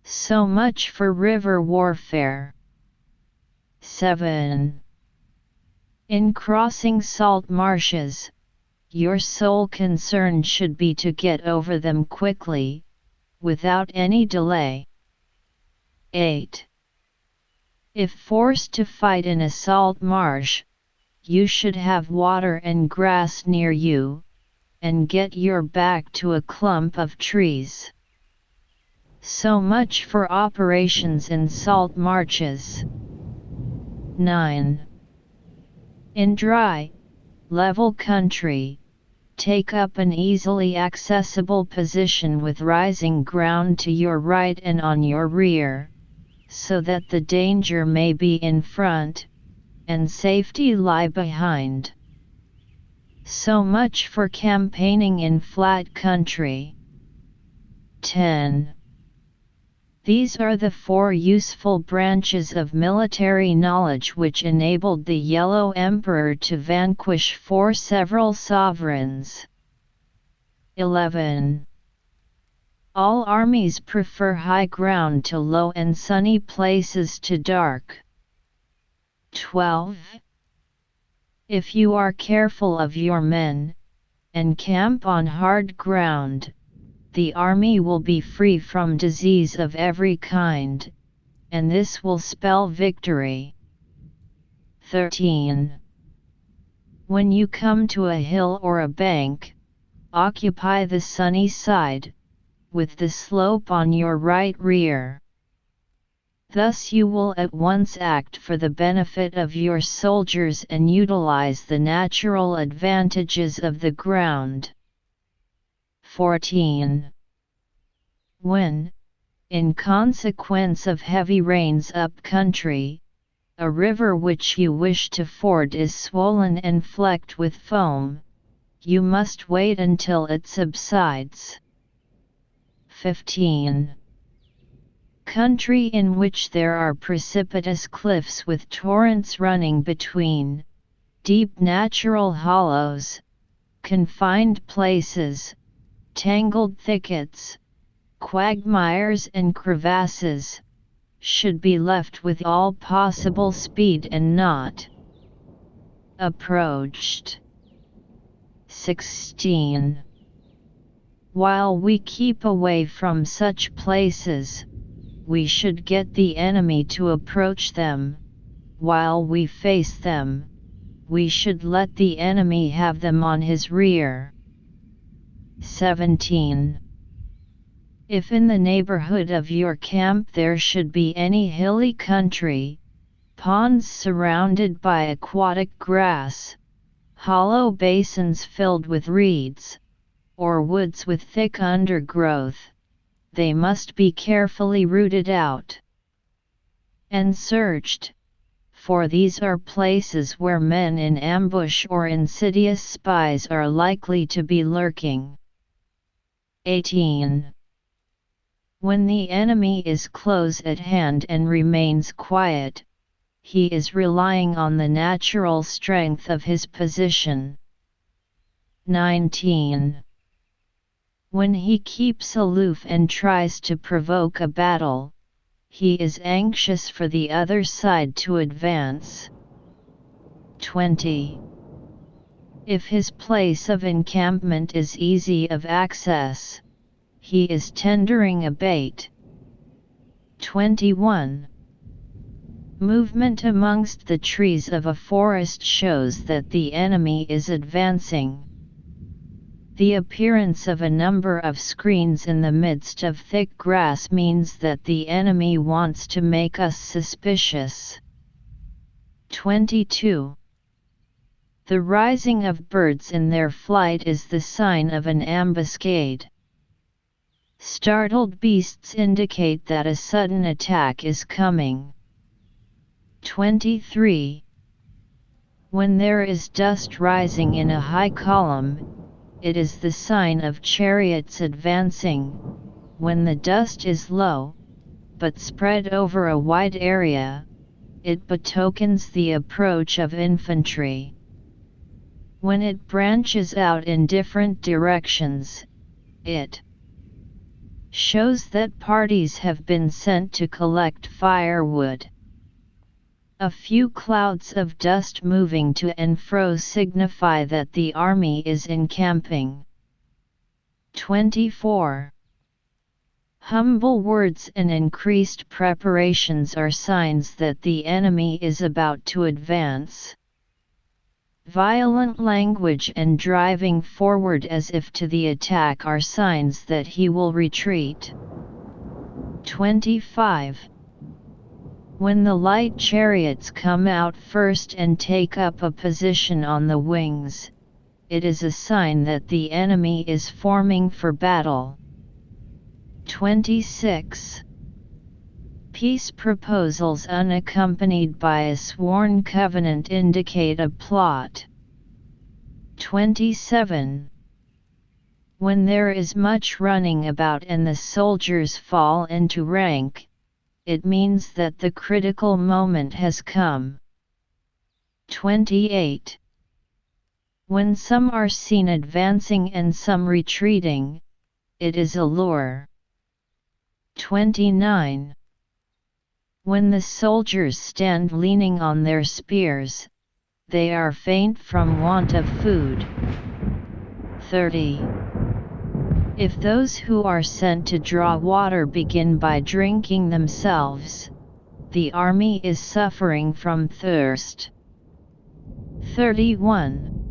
So much for river warfare. 7. In crossing salt marshes, your sole concern should be to get over them quickly, without any delay. 8. If forced to fight in a salt marsh, you should have water and grass near you, and get your back to a clump of trees. So much for operations in salt marshes. 9. In dry, level country, take up an easily accessible position with rising ground to your right and on your rear, so that the danger may be in front, and safety lie behind. So much for campaigning in flat country. 10. These are the 4 useful branches of military knowledge which enabled the Yellow Emperor to vanquish 4 several sovereigns. 11. All armies prefer high ground to low and sunny places to dark. 12. If you are careful of your men, and camp on hard ground, the army will be free from disease of every kind, and this will spell victory. 13. When you come to a hill or a bank, occupy the sunny side, with the slope on your right rear. Thus you will at once act for the benefit of your soldiers and utilize the natural advantages of the ground. 14. When, in consequence of heavy rains up country, a river which you wish to ford is swollen and flecked with foam, you must wait until it subsides. 15. Country in which there are precipitous cliffs with torrents running between, deep natural hollows, confined places, tangled thickets, quagmires and crevasses, should be left with all possible speed and not approached. 16. While we keep away from such places, we should get the enemy to approach them. While we face them, we should let the enemy have them on his rear. 17. If in the neighborhood of your camp there should be any hilly country, ponds surrounded by aquatic grass, hollow basins filled with reeds, or woods with thick undergrowth, they must be carefully rooted out and searched, for these are places where men in ambush or insidious spies are likely to be lurking. 18. When the enemy is close at hand and remains quiet, he is relying on the natural strength of his position. 19. When he keeps aloof and tries to provoke a battle, he is anxious for the other side to advance. 20. If his place of encampment is easy of access, he is tendering a bait. 21. Movement amongst the trees of a forest shows that the enemy is advancing. The appearance of a number of screens in the midst of thick grass means that the enemy wants to make us suspicious. 22. The rising of birds in their flight is the sign of an ambuscade. Startled beasts indicate that a sudden attack is coming. 23. When there is dust rising in a high column, it is the sign of chariots advancing. When the dust is low, but spread over a wide area, it betokens the approach of infantry. When it branches out in different directions, it shows that parties have been sent to collect firewood. A few clouds of dust moving to and fro signify that the army is encamping. 24. Humble words and increased preparations are signs that the enemy is about to advance. Violent language and driving forward as if to the attack are signs that he will retreat. 25. When the light chariots come out first and take up a position on the wings, it is a sign that the enemy is forming for battle. 26. Peace proposals unaccompanied by a sworn covenant indicate a plot. 27. When there is much running about and the soldiers fall into rank, it means that the critical moment has come. 28. When some are seen advancing and some retreating, it is a lure. 29. When the soldiers stand leaning on their spears, they are faint from want of food. 30. If those who are sent to draw water begin by drinking themselves, the army is suffering from thirst. 31.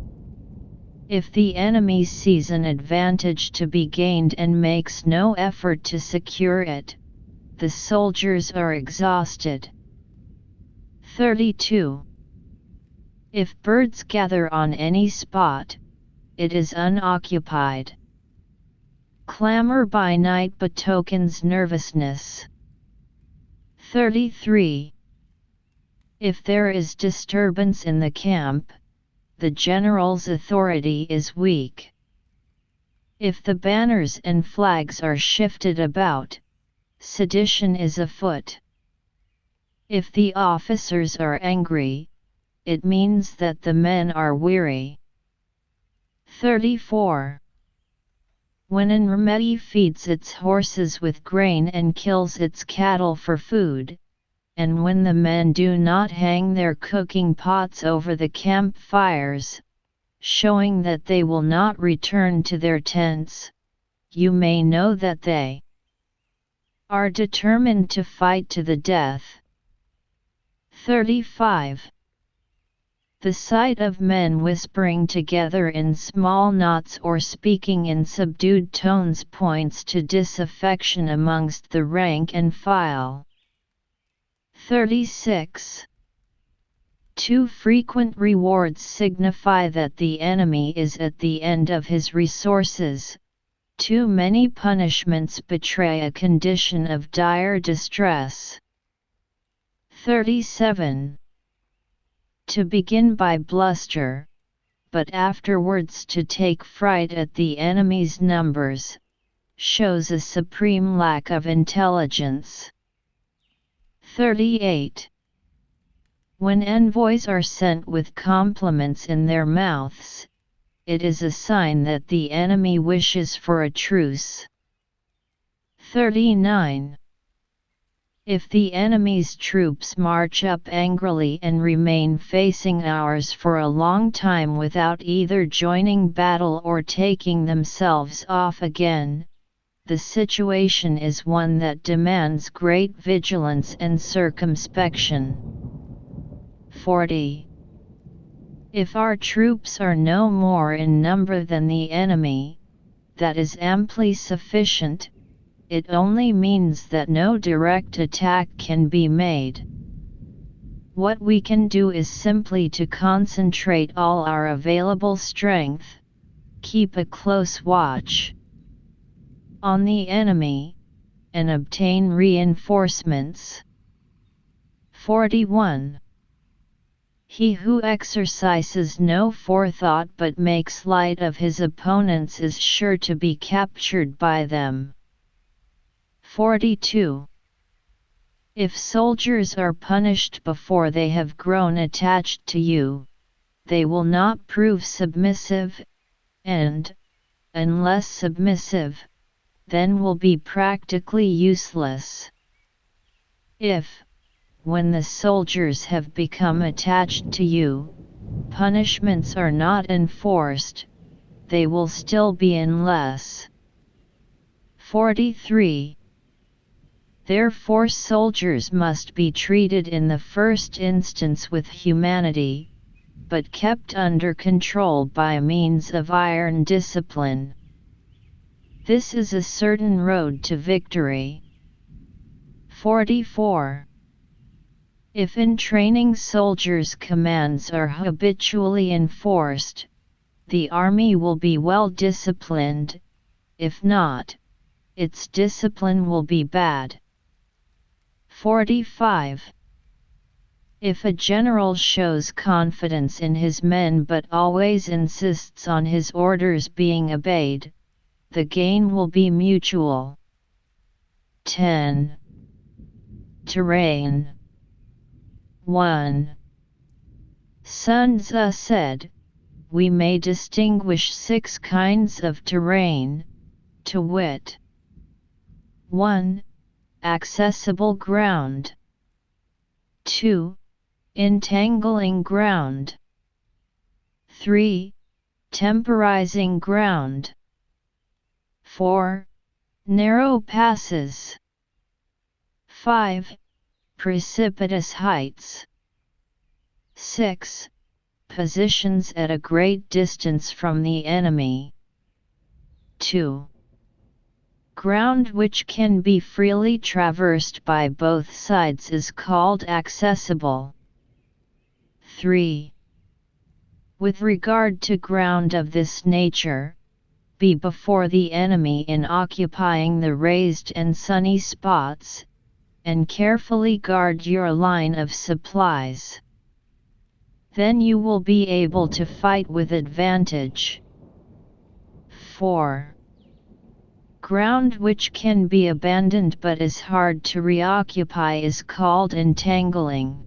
If the enemy sees an advantage to be gained and makes no effort to secure it, the soldiers are exhausted. 32. If birds gather on any spot, it is unoccupied. Clamor by night betokens nervousness. 33. If there is disturbance in the camp, the general's authority is weak. If the banners and flags are shifted about, sedition is afoot. If the officers are angry, it means that the men are weary. 34. When an army feeds its horses with grain and kills its cattle for food, and when the men do not hang their cooking pots over the camp fires, showing that they will not return to their tents, you may know that they are determined to fight to the death. 35. The sight of men whispering together in small knots or speaking in subdued tones points to disaffection amongst the rank and file. 36. Too frequent rewards signify that the enemy is at the end of his resources. Too many punishments betray a condition of dire distress. 37. To begin by bluster, but afterwards to take fright at the enemy's numbers, shows a supreme lack of intelligence. 38. When envoys are sent with compliments in their mouths, it is a sign that the enemy wishes for a truce. 39. If the enemy's troops march up angrily and remain facing ours for a long time without either joining battle or taking themselves off again, the situation is one that demands great vigilance and circumspection. 40. If our troops are no more in number than the enemy, that is amply sufficient. It only means that no direct attack can be made. What we can do is simply to concentrate all our available strength, keep a close watch on the enemy, and obtain reinforcements. 41. He who exercises no forethought but makes light of his opponents is sure to be captured by them. 42. If soldiers are punished before they have grown attached to you, they will not prove submissive, and, unless submissive, then will be practically useless. If, when the soldiers have become attached to you, punishments are not enforced, they will still be unless. 43. Therefore soldiers must be treated in the first instance with humanity, but kept under control by means of iron discipline. This is a certain road to victory. 44. If in training soldiers commands are habitually enforced, the army will be well disciplined. If not, its discipline will be bad. 45. If a general shows confidence in his men but always insists on his orders being obeyed, the gain will be mutual. 10. Terrain. 1. Sun Tzu said, we may distinguish 6 kinds of terrain, to wit: 1. Accessible ground. 2. Entangling ground. 3. Temporizing ground. 4. Narrow passes. 5. Precipitous heights. 6. positions at a great distance from the enemy. 2. Ground which can be freely traversed by both sides is called accessible. 3. With regard to ground of this nature, be before the enemy in occupying the raised and sunny spots, and carefully guard your line of supplies. Then you will be able to fight with advantage. 4. Ground which can be abandoned but is hard to reoccupy is called entangling.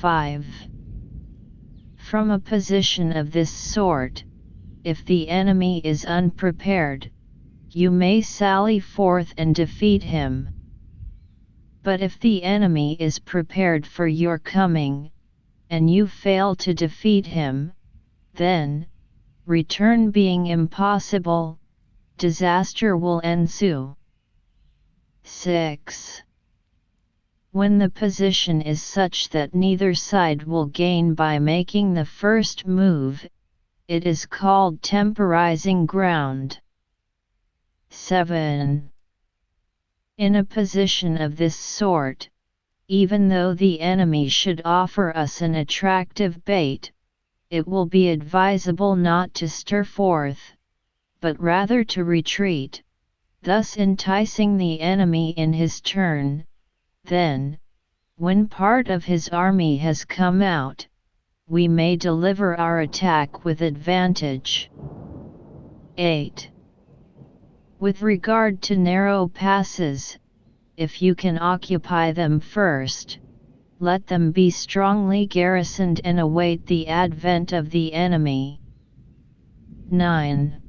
5. From a position of this sort, if the enemy is unprepared, you may sally forth and defeat him. But if the enemy is prepared for your coming, and you fail to defeat him, then, return being impossible, disaster will ensue. 6. When the position is such that neither side will gain by making the first move, it is called temporizing ground. 7. In a position of this sort, even though the enemy should offer us an attractive bait, it will be advisable not to stir forth, but rather to retreat, thus enticing the enemy in his turn. Then, when part of his army has come out, we may deliver our attack with advantage. 8. With regard to narrow passes, if you can occupy them first, let them be strongly garrisoned and await the advent of the enemy. 9.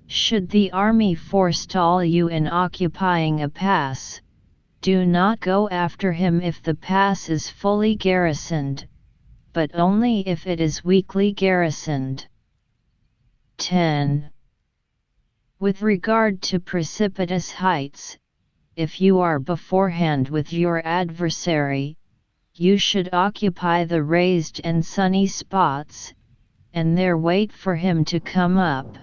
Should the army forestall you in occupying a pass, do not go after him if the pass is fully garrisoned, but only if it is weakly garrisoned. 10. With regard to precipitous heights, if you are beforehand with your adversary, you should occupy the raised and sunny spots, and there wait for him to come up.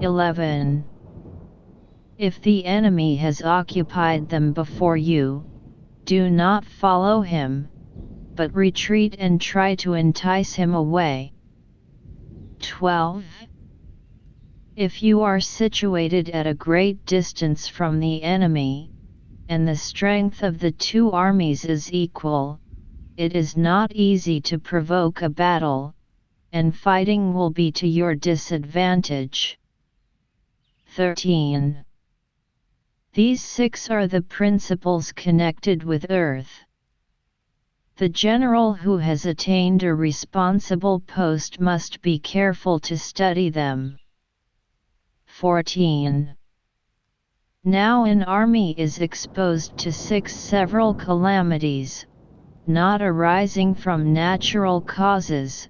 11. If the enemy has occupied them before you, do not follow him, but retreat and try to entice him away. 12. If you are situated at a great distance from the enemy, and the strength of the two armies is equal, it is not easy to provoke a battle, and fighting will be to your disadvantage. 13. These 6 are the principles connected with earth. The general who has attained a responsible post must be careful to study them. 14. Now an army is exposed to 6 several calamities, not arising from natural causes,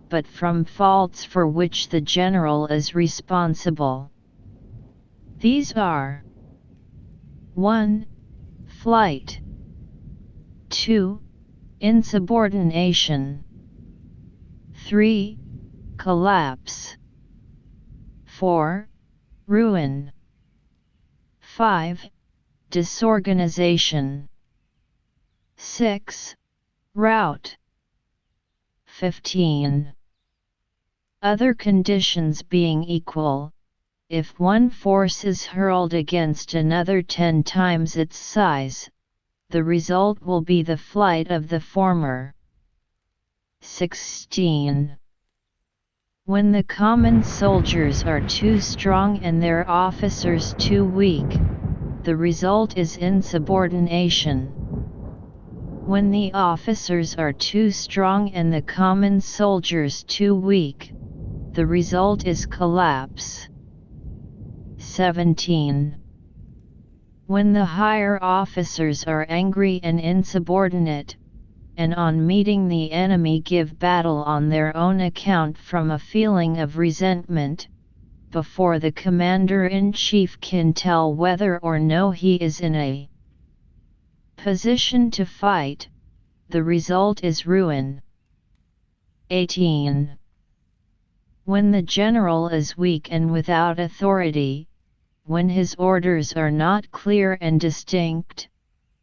but from faults for which the general is responsible. These are: 1. Flight. 2. Insubordination. 3. Collapse. 4. Ruin. 5. Disorganization. 6. Rout. 15. Other conditions being equal, if one force is hurled against another 10 times its size, the result will be the flight of the former. 16. When the common soldiers are too strong and their officers too weak, the result is insubordination. When the officers are too strong and the common soldiers too weak, the result is collapse. 17. When the higher officers are angry and insubordinate, and on meeting the enemy give battle on their own account from a feeling of resentment, before the commander-in-chief can tell whether or no he is in a position to fight, the result is ruin. 18. When the general is weak and without authority, when his orders are not clear and distinct,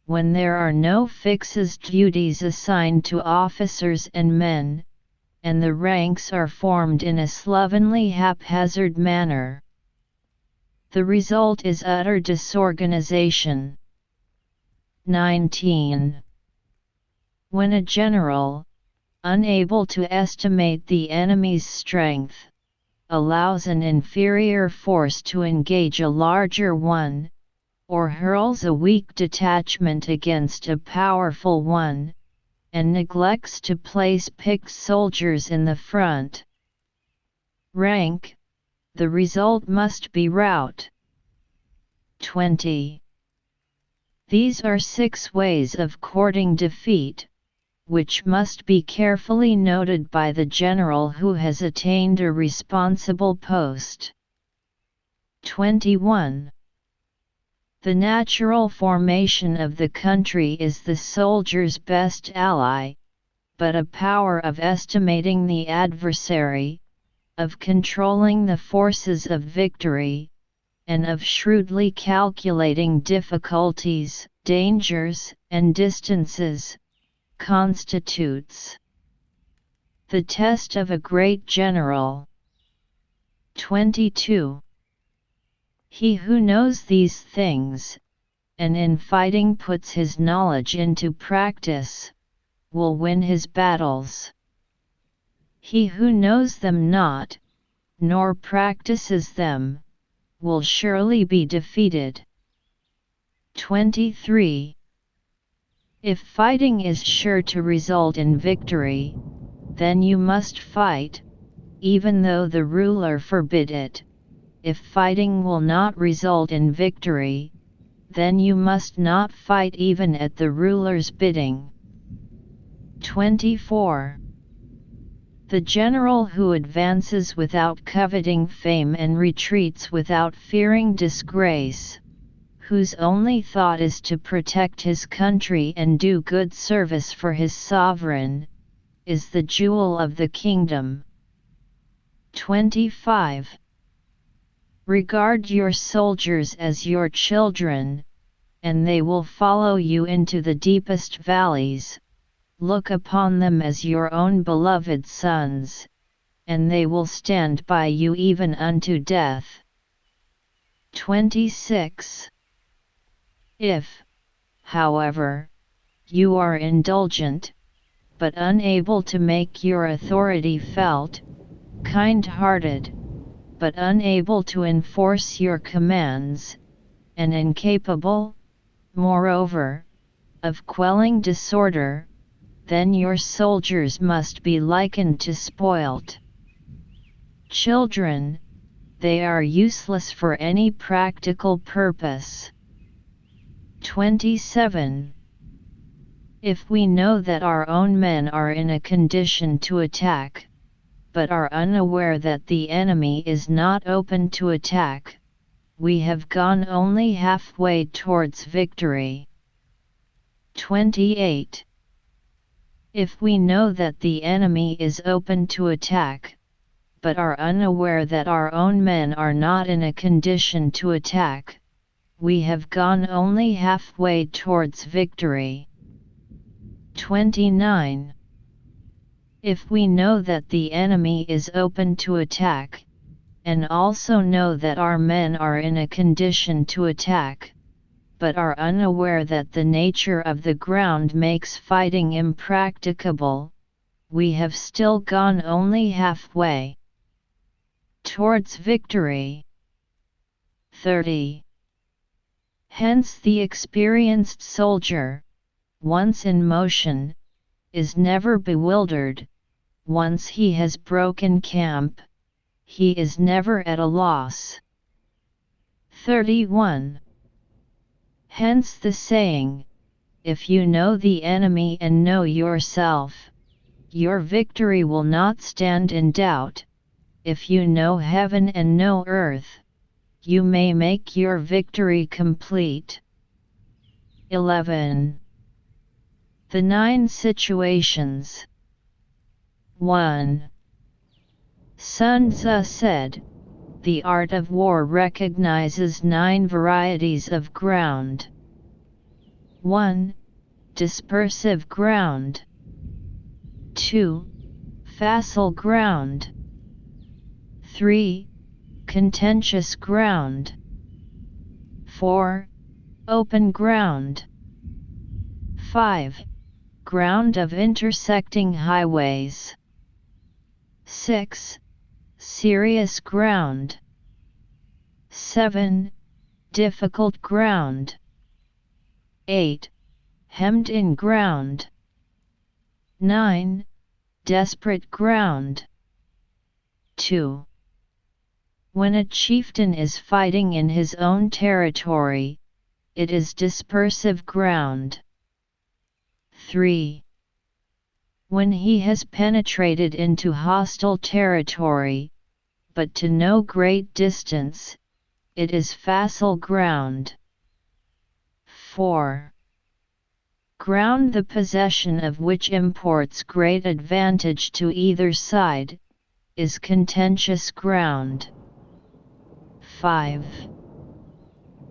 when there are no fixed duties assigned to officers and men, and the ranks are formed in a slovenly haphazard manner. The result is utter disorganization. 19. When a general, unable to estimate the enemy's strength, allows an inferior force to engage a larger one, or hurls a weak detachment against a powerful one, and neglects to place picked soldiers in the front rank, the result must be rout. 20. These are 6 ways of courting defeat, which must be carefully noted by the general who has attained a responsible post. 21. The natural formation of the country is the soldier's best ally, but a power of estimating the adversary, of controlling the forces of victory, and of shrewdly calculating difficulties, dangers, and distances, constitutes the test of a great general. 22. He who knows these things, and in fighting puts his knowledge into practice, will win his battles. He who knows them not, nor practices them, will surely be defeated. 23. If fighting is sure to result in victory, then you must fight, even though the ruler forbid it. If fighting will not result in victory, then you must not fight even at the ruler's bidding. 24. The general who advances without coveting fame and retreats without fearing disgrace, whose only thought is to protect his country and do good service for his sovereign, is the jewel of the kingdom. 25. Regard your soldiers as your children, and they will follow you into the deepest valleys. Look upon them as your own beloved sons, and they will stand by you even unto death. 26. If, however, you are indulgent, but unable to make your authority felt, kind-hearted, but unable to enforce your commands, and incapable, moreover, of quelling disorder, then your soldiers must be likened to spoilt children. They are useless for any practical purpose. 27. If we know that our own men are in a condition to attack, but are unaware that the enemy is not open to attack, we have gone only halfway towards victory. 28. If we know that the enemy is open to attack, but are unaware that our own men are not in a condition to attack, we have gone only halfway towards victory. 29. If we know that the enemy is open to attack, and also know that our men are in a condition to attack, but are unaware that the nature of the ground makes fighting impracticable, we have still gone only halfway towards victory. 30. Hence the experienced soldier, once in motion, is never bewildered. Once he has broken camp, he is never at a loss. 31. Hence the saying, if you know the enemy and know yourself, your victory will not stand in doubt. If you know heaven and know earth, you may make your victory complete. 11. The 9 situations. 1. Sun Tzu said, "The art of war recognizes 9 varieties of ground. 1. Dispersive ground. 2. Facile ground. 3. Contentious ground. 4. Open ground. 5. Ground of intersecting highways. 6. Serious ground. 7. Difficult ground. 8. Hemmed-in ground. 9. Desperate ground. 2. When a chieftain is fighting in his own territory, it is dispersive ground. 3. When he has penetrated into hostile territory, but to no great distance, it is facile ground. 4. Ground the possession of which imports great advantage to either side, is contentious ground. 5.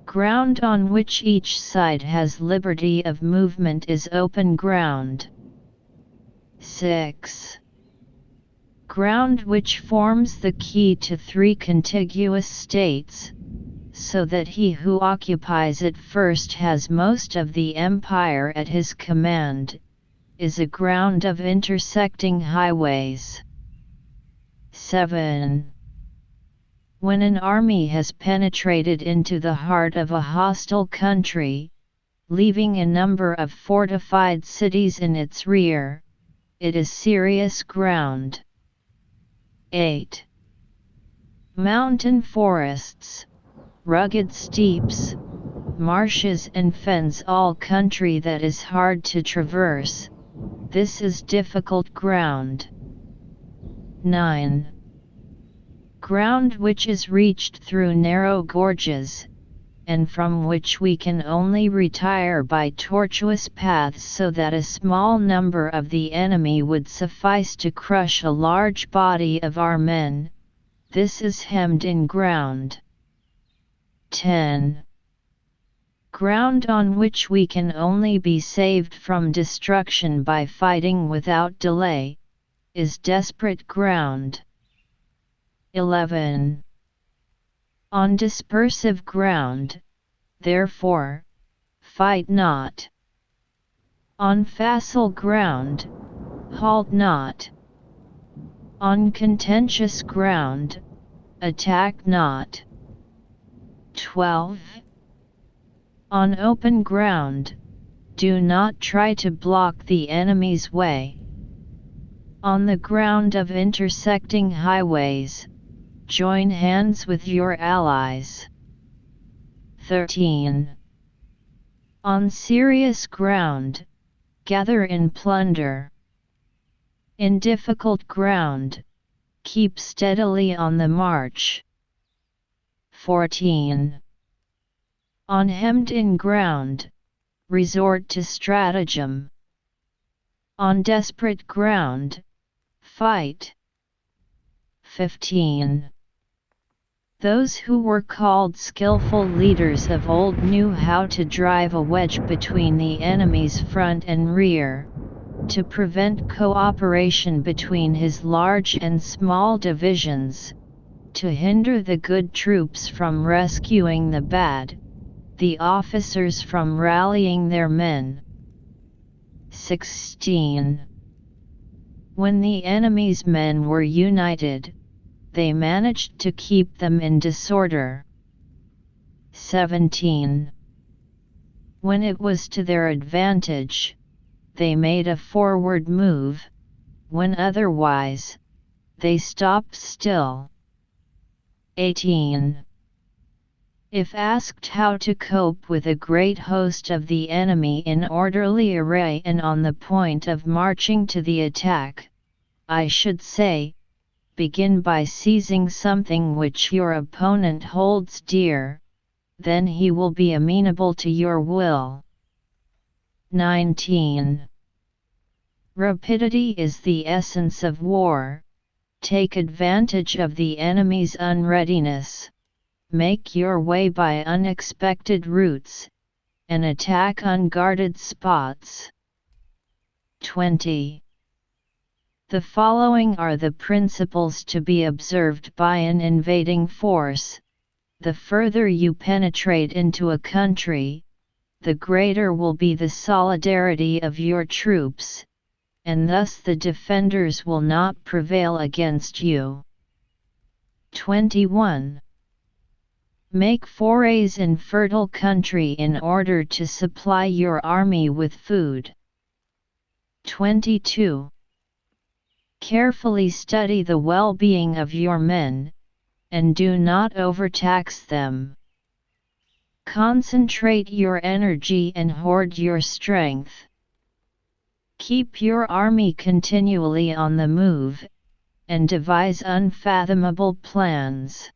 Ground on which each side has liberty of movement is open ground. 6. Ground which forms the key to 3 contiguous states, so that he who occupies it first has most of the empire at his command, is a ground of intersecting highways. 7. When an army has penetrated into the heart of a hostile country, leaving a number of fortified cities in its rear, it is serious ground. 8. Mountain forests, rugged steeps, marshes and fens, all country that is hard to traverse, this is difficult ground. 9. Ground which is reached through narrow gorges, and from which we can only retire by tortuous paths so that a small number of the enemy would suffice to crush a large body of our men, this is hemmed-in ground. 10. Ground on which we can only be saved from destruction by fighting without delay, is desperate ground. 11. On dispersive ground, therefore, fight not. On facile ground, halt not. On contentious ground, attack not. 12. On open ground, do not try to block the enemy's way. On the ground of intersecting highways, join hands with your allies. 13. On serious ground, gather in plunder. In difficult ground, keep steadily on the march. 14. On hemmed-in ground, resort to stratagem. On desperate ground, fight. 15. Those who were called skillful leaders of old knew how to drive a wedge between the enemy's front and rear, to prevent cooperation between his large and small divisions, to hinder the good troops from rescuing the bad, the officers from rallying their men. 16. When the enemy's men were united, they managed to keep them in disorder. 17. When it was to their advantage, they made a forward move, when otherwise, they stopped still. 18. If asked how to cope with a great host of the enemy in orderly array and on the point of marching to the attack, I should say, begin by seizing something which your opponent holds dear, then he will be amenable to your will. 19. Rapidity is the essence of war. Take advantage of the enemy's unreadiness. Make your way by unexpected routes, and attack unguarded spots. 20. The following are the principles to be observed by an invading force. The further you penetrate into a country, the greater will be the solidarity of your troops, and thus the defenders will not prevail against you. 21. Make forays in fertile country in order to supply your army with food. 22. Carefully study the well-being of your men, and do not overtax them. Concentrate your energy and hoard your strength. Keep your army continually on the move, and devise unfathomable plans.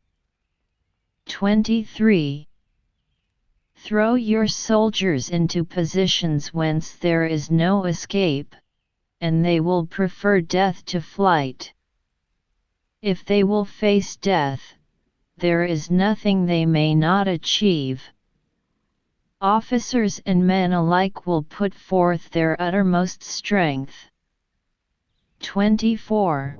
23. Throw your soldiers into positions whence there is no escape, and they will prefer death to flight. If they will face death, there is nothing they may not achieve. Officers and men alike will put forth their uttermost strength. 24.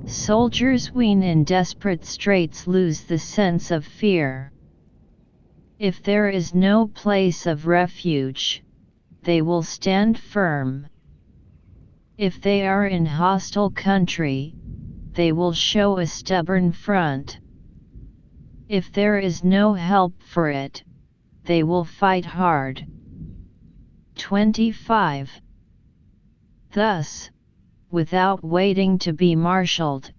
Soldiers when in desperate straits lose the sense of fear. If there is no place of refuge, they will stand firm. If they are in hostile country, they will show a stubborn front. If there is no help for it, they will fight hard. 25. Thus, without waiting to be marshaled,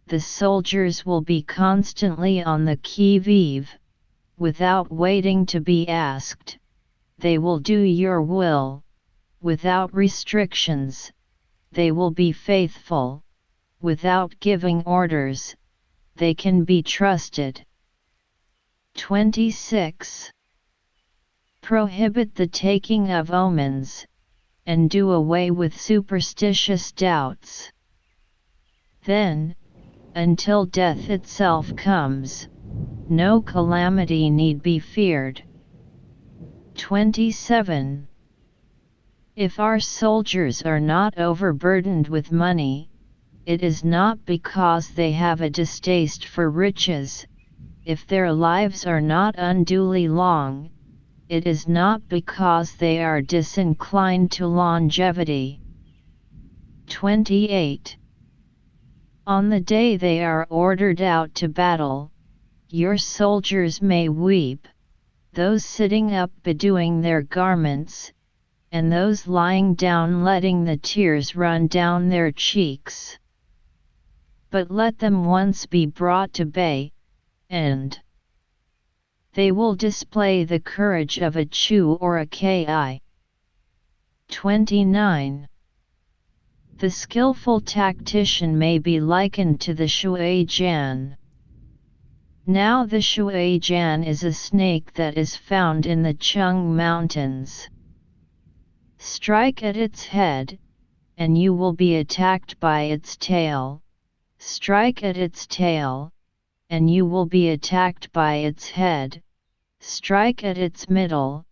the soldiers will be constantly on the qui-vive. Without waiting to be asked, they will do your will. Without restrictions, they will be faithful. Without giving orders, they can be trusted. 26. Prohibit the taking of omens, and do away with superstitious doubts. Then, until death itself comes, no calamity need be feared. 27. If our soldiers are not overburdened with money, it is not because they have a distaste for riches. If their lives are not unduly long, it is not because they are disinclined to longevity. 28. On the day they are ordered out to battle, your soldiers may weep, those sitting up bedewing their garments, and those lying down letting the tears run down their cheeks. But let them once be brought to bay, and they will display the courage of a Chu or a Ki. 29. The skillful tactician may be likened to the Shui Jian. Now the Shui Jian is a snake that is found in the Chung Mountains. Strike at its head, and you will be attacked by its tail. Strike at its tail, and you will be attacked by its head. Strike at its middle,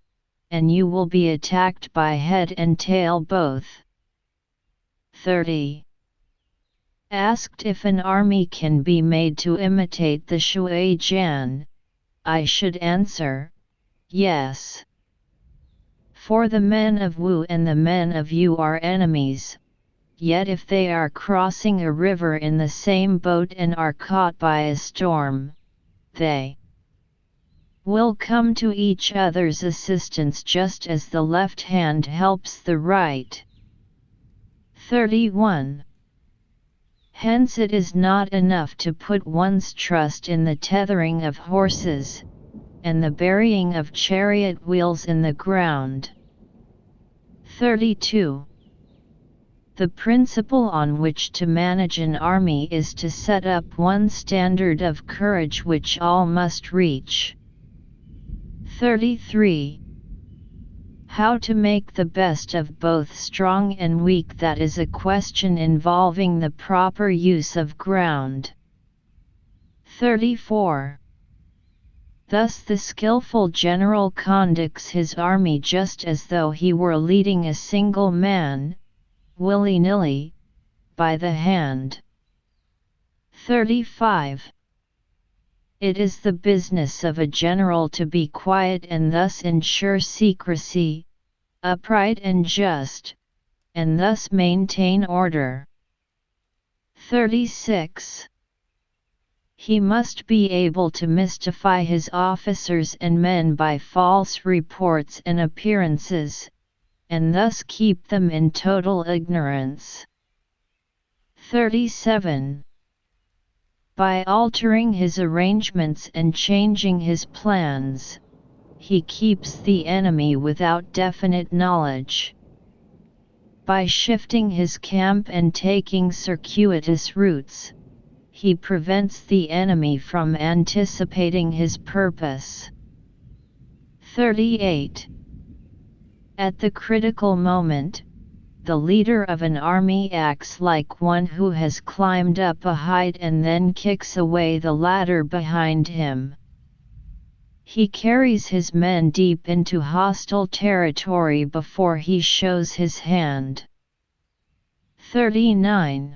and you will be attacked by head and tail both. 30. Asked if an army can be made to imitate the Shui Jian, I should answer, yes. For the men of Wu and the men of Yu are enemies, yet if they are crossing a river in the same boat and are caught by a storm, they will come to each other's assistance just as the left hand helps the right. 31. Hence it is not enough to put one's trust in the tethering of horses, and the burying of chariot wheels in the ground. 32. The principle on which to manage an army is to set up one standard of courage which all must reach. 33. How to make the best of both strong and weak, that is a question involving the proper use of ground. 34. Thus the skillful general conducts his army just as though he were leading a single man, willy-nilly, by the hand. 35. It is the business of a general to be quiet and thus ensure secrecy, upright and just, and thus maintain order. 36. He must be able to mystify his officers and men by false reports and appearances, and thus keep them in total ignorance. 37. By altering his arrangements and changing his plans, he keeps the enemy without definite knowledge. By shifting his camp and taking circuitous routes, he prevents the enemy from anticipating his purpose. 38. At the critical moment, the leader of an army acts like one who has climbed up a height and then kicks away the ladder behind him. He carries his men deep into hostile territory before he shows his hand. 39.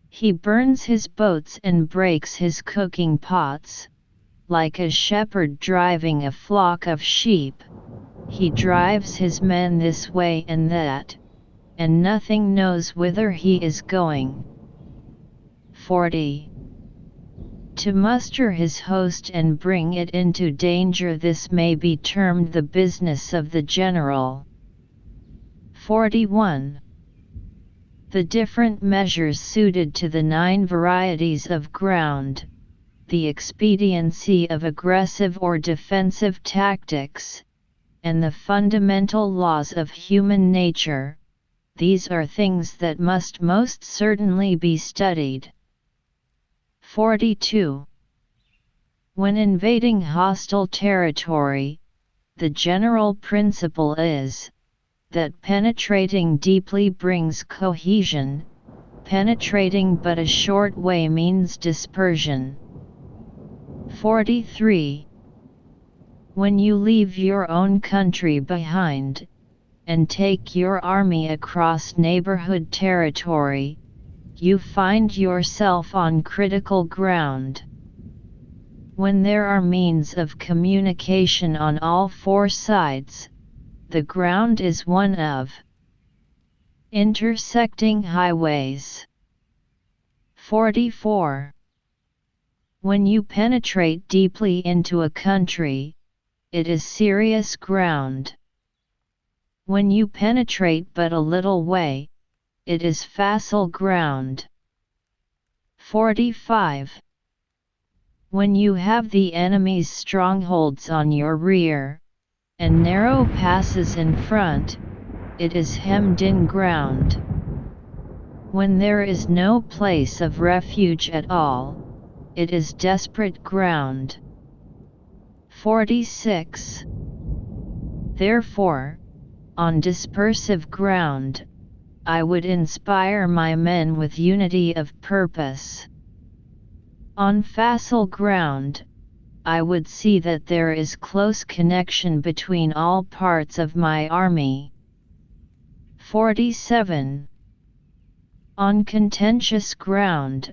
He burns his boats and breaks his cooking pots, like a shepherd driving a flock of sheep. He drives his men this way and that, and nothing knows whither he is going. 40. To muster his host and bring it into danger, this may be termed the business of the general. 41. The different measures suited to the 9 varieties of ground, the expediency of aggressive or defensive tactics, and the fundamental laws of human nature, these are things that must most certainly be studied. 42. When invading hostile territory, the general principle is that penetrating deeply brings cohesion, penetrating but a short way means dispersion. 43. When you leave your own country behind, and take your army across neighborhood territory, you find yourself on critical ground. When there are means of communication on all 4 sides, the ground is one of intersecting highways. 44. When you penetrate deeply into a country, it is serious ground. When you penetrate but a little way, it is facile ground. 45. When you have the enemy's strongholds on your rear, and narrow passes in front, it is hemmed-in ground. When there is no place of refuge at all, it is desperate ground. 46. Therefore, on dispersive ground, I would inspire my men with unity of purpose. On facile ground, I would see that there is close connection between all parts of my army. 47. On contentious ground,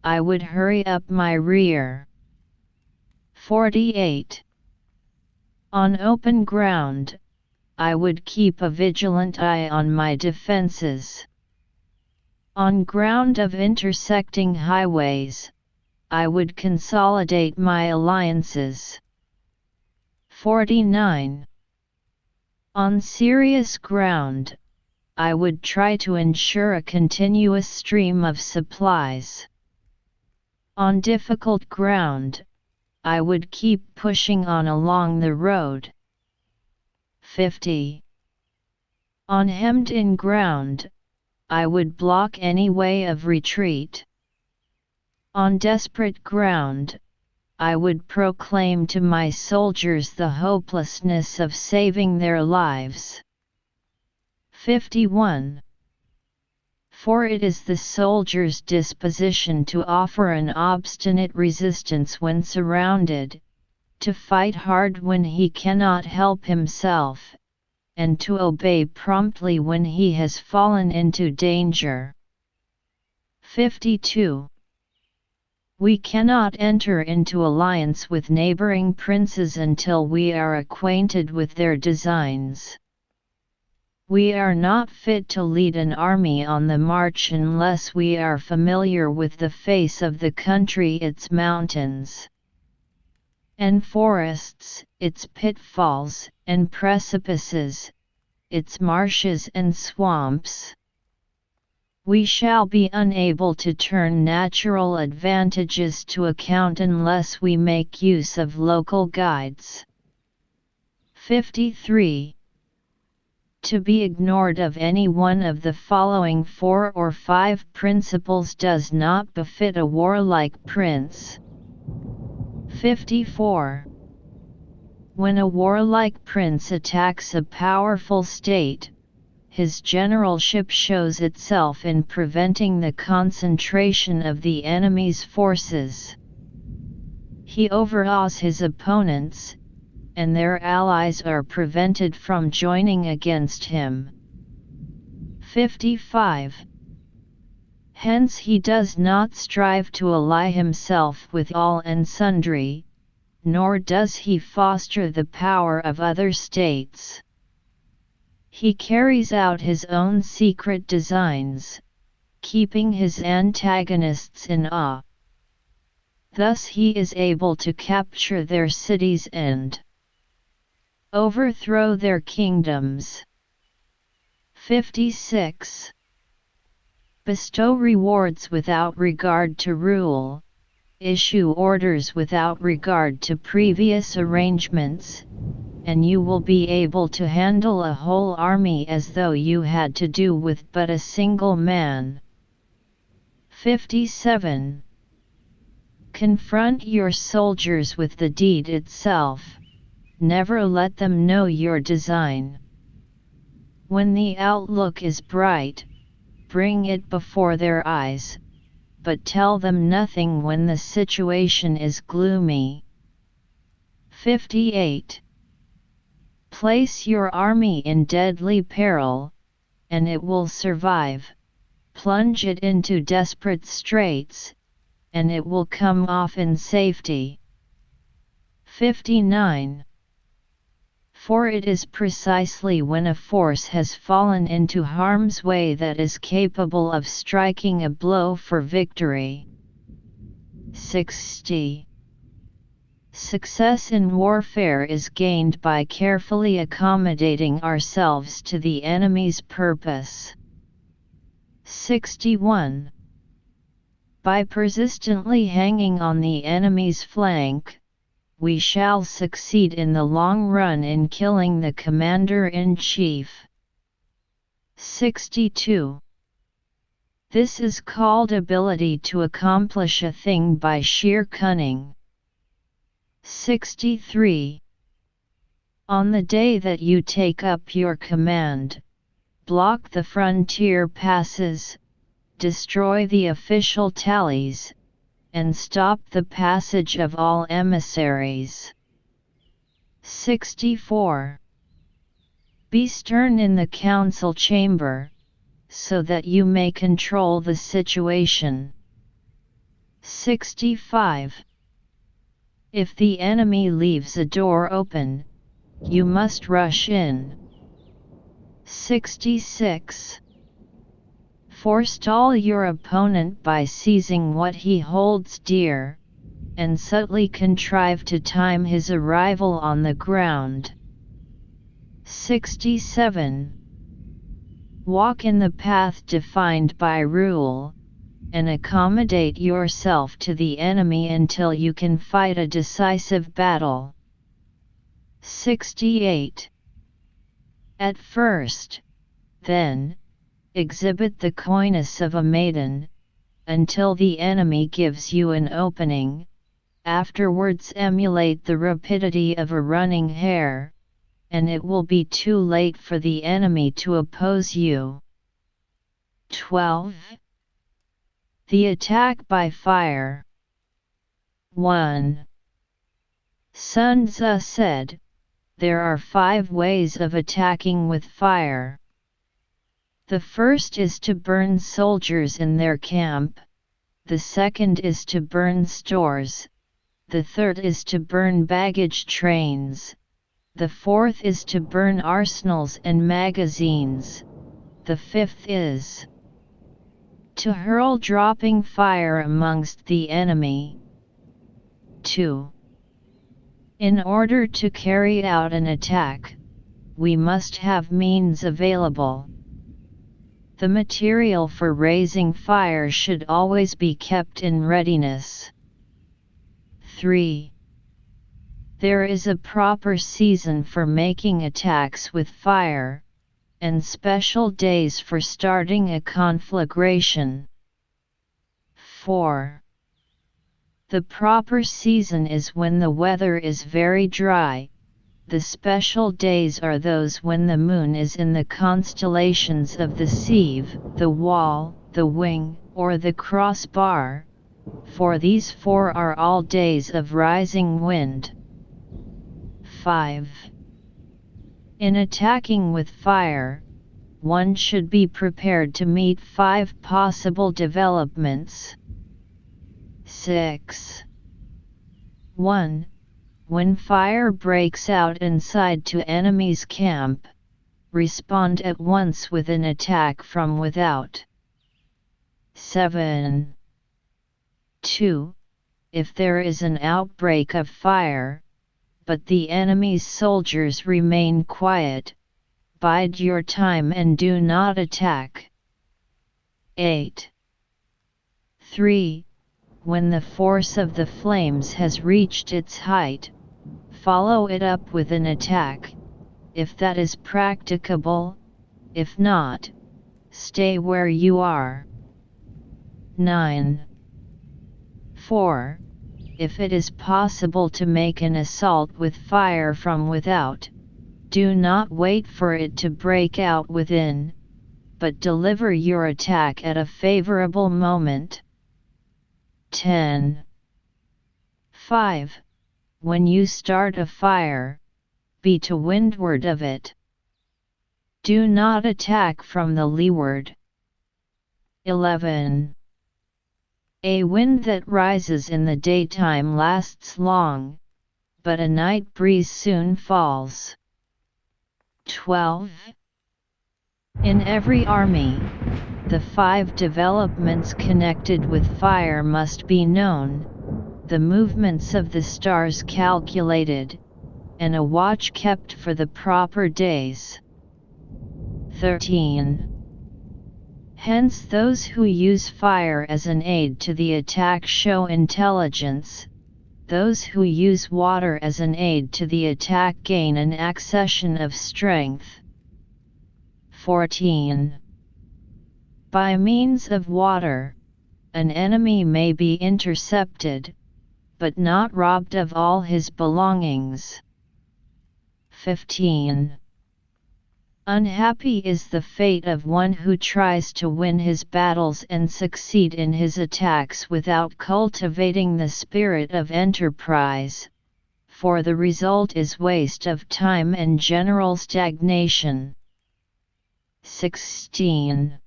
I would hurry up my rear. 48. On open ground, I would keep a vigilant eye on my defenses. On ground of intersecting highways, I would consolidate my alliances. 49. On serious ground, I would try to ensure a continuous stream of supplies. On difficult ground, I would keep pushing on along the road. 50. On hemmed-in ground, I would block any way of retreat. On desperate ground, I would proclaim to my soldiers the hopelessness of saving their lives. 51. For it is the soldier's disposition to offer an obstinate resistance when surrounded, to fight hard when he cannot help himself, and to obey promptly when he has fallen into danger. 52. We cannot enter into alliance with neighboring princes until we are acquainted with their designs. We are not fit to lead an army on the march unless we are familiar with the face of the country, its mountains and forests, its pitfalls and precipices, its marshes and swamps. We shall be unable to turn natural advantages to account unless we make use of local guides. 53. To be ignored of any one of the following 4 or 5 principles does not befit a warlike prince. 54. When a warlike prince attacks a powerful state, his generalship shows itself in preventing the concentration of the enemy's forces. He overawes his opponents, and their allies are prevented from joining against him. 55. Hence he does not strive to ally himself with all and sundry, nor does he foster the power of other states. He carries out his own secret designs, keeping his antagonists in awe. Thus he is able to capture their cities and overthrow their kingdoms. 56. Bestow rewards without regard to rule, issue orders without regard to previous arrangements, and you will be able to handle a whole army as though you had to do with but a single man. 57. Confront your soldiers with the deed itself, never let them know your design. When the outlook is bright, bring it before their eyes, but tell them nothing when the situation is gloomy. 58. Place your army in deadly peril, and it will survive. Plunge it into desperate straits, and it will come off in safety. 59. For it is precisely when a force has fallen into harm's way that is capable of striking a blow for victory. 60. Success in warfare is gained by carefully accommodating ourselves to the enemy's purpose. 61. By persistently hanging on the enemy's flank, we shall succeed in the long run in killing the commander-in-chief. 62. This is called ability to accomplish a thing by sheer cunning. 63. On the day that you take up your command, block the frontier passes, destroy the official tallies, and stop the passage of all emissaries. 64. Be stern in the council chamber, so that you may control the situation. 65. If the enemy leaves a door open, you must rush in. 66. Forestall your opponent by seizing what he holds dear, and subtly contrive to time his arrival on the ground. 67. Walk in the path defined by rule, and accommodate yourself to the enemy until you can fight a decisive battle. 68. At first, then, exhibit the coyness of a maiden, until the enemy gives you an opening, afterwards emulate the rapidity of a running hare, and it will be too late for the enemy to oppose you. 12. The attack by fire. 1. Sun Tzu said, there are 5 ways of attacking with fire. The first is to burn soldiers in their camp, the second is to burn stores, the third is to burn baggage trains, the fourth is to burn arsenals and magazines, the fifth is to hurl dropping fire amongst the enemy. 2. In order to carry out an attack, we must have means available. The material for raising fire should always be kept in readiness. 3. There is a proper season for making attacks with fire, and special days for starting a conflagration. 4. The proper season is when the weather is very dry. The special days are those when the moon is in the constellations of the sieve, the wall, the wing, or the crossbar, for these 4 are all days of rising wind. 5. In attacking with fire, one should be prepared to meet 5 possible developments. 6. 1. When fire breaks out inside to enemy's camp, respond at once with an attack from without. 7. 2. If there is an outbreak of fire, but the enemy's soldiers remain quiet, bide your time and do not attack. 8. 3. When the force of the flames has reached its height, follow it up with an attack, if that is practicable. If not, stay where you are. 9. 4. If it is possible to make an assault with fire from without, do not wait for it to break out within, but deliver your attack at a favorable moment. 10. 5. When you start a fire, be to windward of it. Do not attack from the leeward. 11. A wind that rises in the daytime lasts long, but a night breeze soon falls. 12. In every army, the 5 developments connected with fire must be known, the movements of the stars calculated, and a watch kept for the proper days. 13. Hence those who use fire as an aid to the attack show intelligence, those who use water as an aid to the attack gain an accession of strength. 14. By means of water, an enemy may be intercepted, but not robbed of all his belongings. 15. Unhappy is the fate of one who tries to win his battles and succeed in his attacks without cultivating the spirit of enterprise, for the result is waste of time and general stagnation. 16.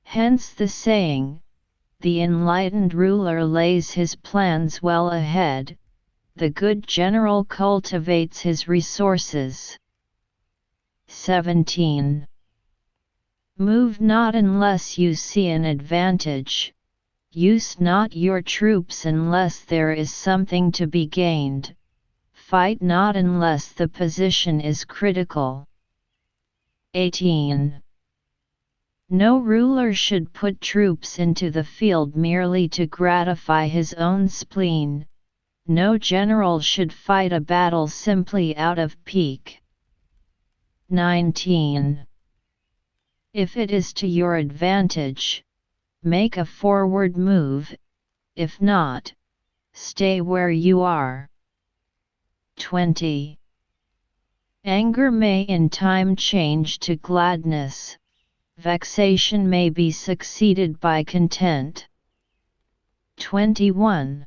Hence the saying, the enlightened ruler lays his plans well ahead, the good general cultivates his resources. 17. Move not unless you see an advantage, use not your troops unless there is something to be gained, fight not unless the position is critical. 18. No ruler should put troops into the field merely to gratify his own spleen, no general should fight a battle simply out of pique. 19. If it is to your advantage, make a forward move, if not, Stay where you are. 20. Anger may in time change to gladness. Vexation may be succeeded by content. 21.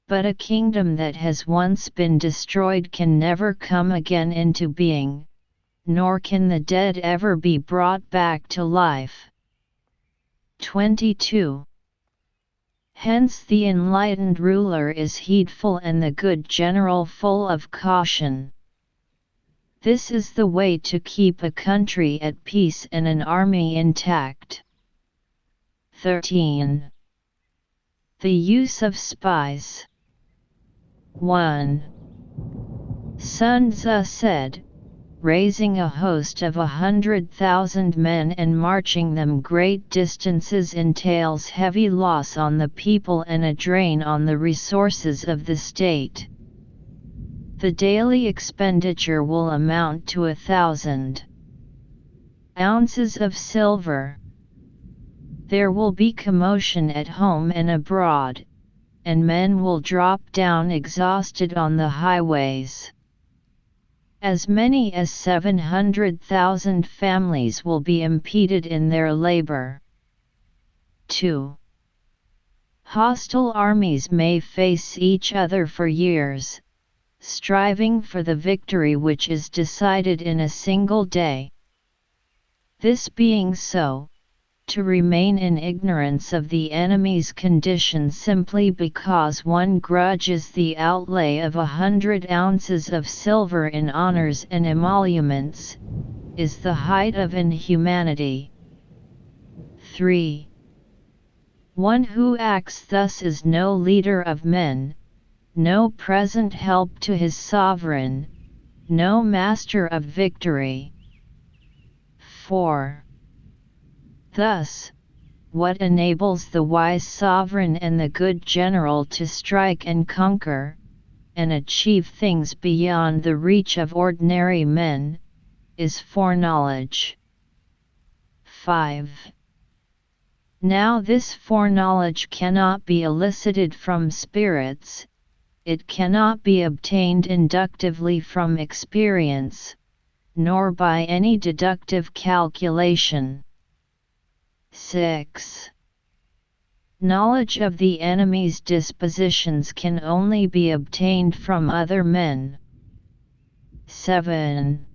But a kingdom that has once been destroyed can never come again into being, nor can the dead ever be brought back to life. 22. Hence the enlightened ruler is heedful and the good general full of caution. This is the way to keep a country at peace and an army intact. 13. The use of spies. 1. Sun Tzu said, raising a host of 100,000 men and marching them great distances entails heavy loss on the people and a drain on the resources of the state. The daily expenditure will amount to 1,000 ounces of silver. There will be commotion at home and abroad, and men will drop down exhausted on the highways. As many as 700,000 families will be impeded in their labor. 2. Hostile armies may face each other for years, striving for the victory which is decided in a single day. This being so, to remain in ignorance of the enemy's condition simply because one grudges the outlay of 100 ounces of silver in honors and emoluments, is the height of inhumanity. 3. One who acts thus is no leader of men, no present help to his sovereign, no master of victory. 4. Thus, what enables the wise sovereign and the good general to strike and conquer, and achieve things beyond the reach of ordinary men, is foreknowledge. 5. Now this foreknowledge cannot be elicited from spirits, it cannot be obtained inductively from experience, nor by any deductive calculation. 6. Knowledge of the enemy's dispositions can only be obtained from other men. 7.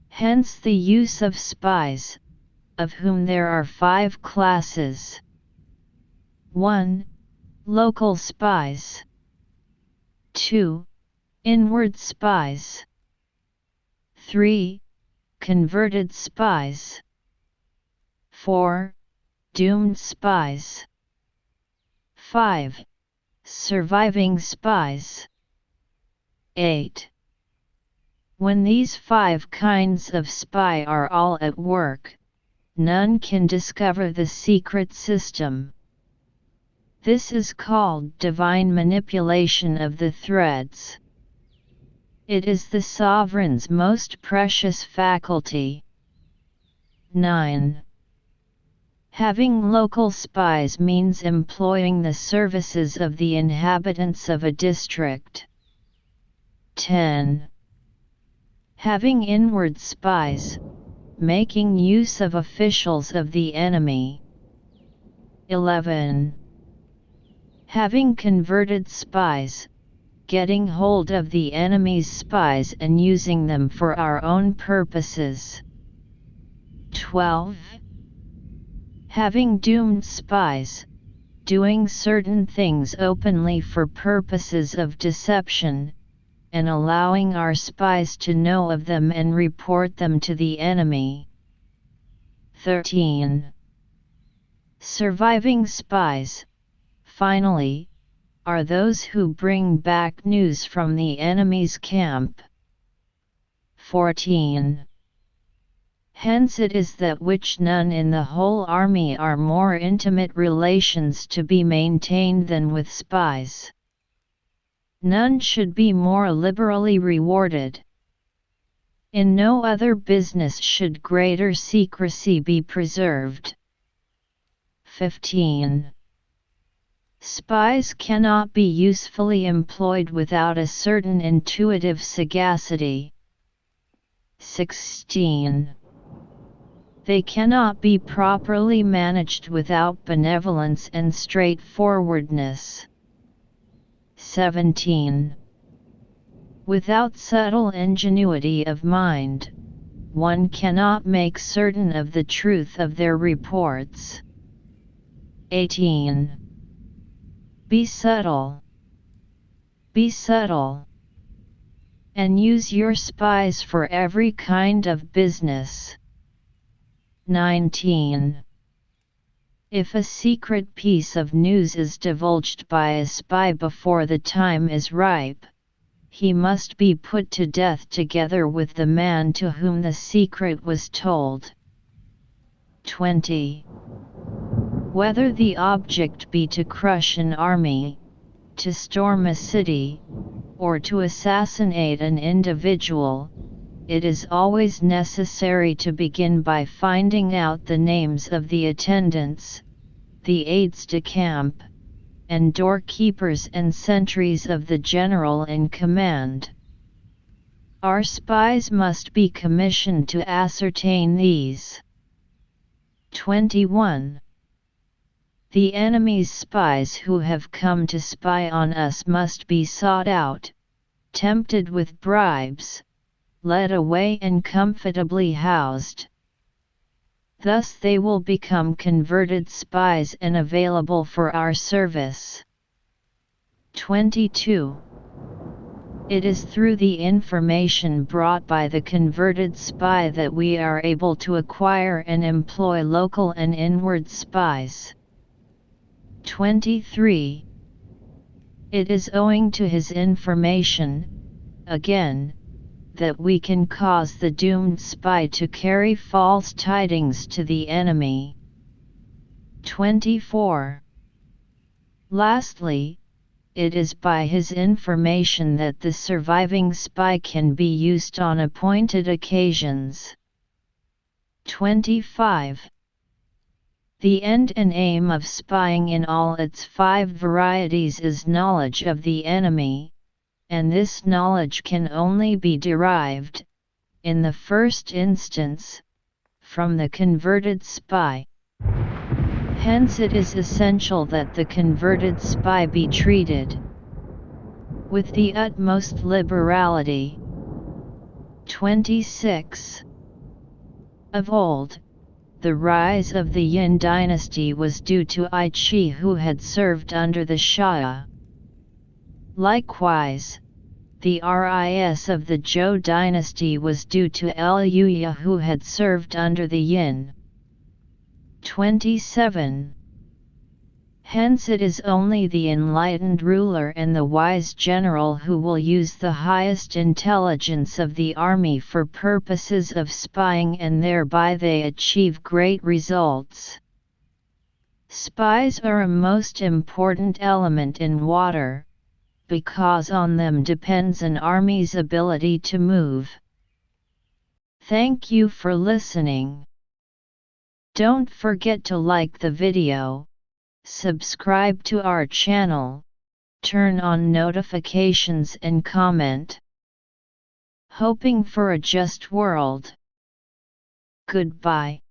Hence the use of spies, of whom there are 5 classes. 1. Local spies. 2. Inward spies. 3. Converted spies. 4. Doomed spies. 5. Surviving spies. 8. When these 5 kinds of spy are all at work, none can discover the secret system. This is called divine manipulation of the threads. It is the sovereign's most precious faculty. 9. Having local spies means employing the services of the inhabitants of a district. 10. Having inward spies, making use of officials of the enemy. 11. Having converted spies, getting hold of the enemy's spies and using them for our own purposes. 12. Having doomed spies, doing certain things openly for purposes of deception, and allowing our spies to know of them and report them to the enemy. 13. Surviving spies, finally, are those who bring back news from the enemy's camp. 14. Hence it is that which none in the whole army are more intimate relations to be maintained than with spies. None should be more liberally rewarded. In no other business should greater secrecy be preserved. 15. Spies cannot be usefully employed without a certain intuitive sagacity. 16. They cannot be properly managed without benevolence and straightforwardness. 17. Without subtle ingenuity of mind, one cannot make certain of the truth of their reports. 18. Be subtle. Be subtle. And use your spies for every kind of business. 19. If a secret piece of news is divulged by a spy before the time is ripe, he must be put to death together with the man to whom the secret was told. 20. Whether the object be to crush an army, to storm a city, or to assassinate an individual, it is always necessary to begin by finding out the names of the attendants, the aides de camp, and doorkeepers and sentries of the general in command. Our spies must be commissioned to ascertain these. 21. The enemy's spies who have come to spy on us must be sought out, tempted with bribes, led away and comfortably housed. Thus they will become converted spies and available for our service. 22. It is through the information brought by the converted spy that we are able to acquire and employ local and inward spies. 23. It is owing to his information, again, that we can cause the doomed spy to carry false tidings to the enemy. 24. Lastly, it is by his information that the surviving spy can be used on appointed occasions. 25. The end and aim of spying in all its 5 varieties is knowledge of the enemy, and this knowledge can only be derived, in the first instance, from the converted spy. Hence it is essential that the converted spy be treated with the utmost liberality. 26. Of old, the rise of the Yin dynasty was due to I Chi, who had served under the Shah. Likewise, the rise of the Zhou dynasty was due to Liuya, who had served under the Yin. 27. Hence it is only the enlightened ruler and the wise general who will use the highest intelligence of the army for purposes of spying, and thereby they achieve great results. Spies are a most important element in water, because on them depends an army's ability to move. Thank you for listening. Don't forget to like the video, subscribe to our channel, turn on notifications and comment. Hoping for a just world. Goodbye.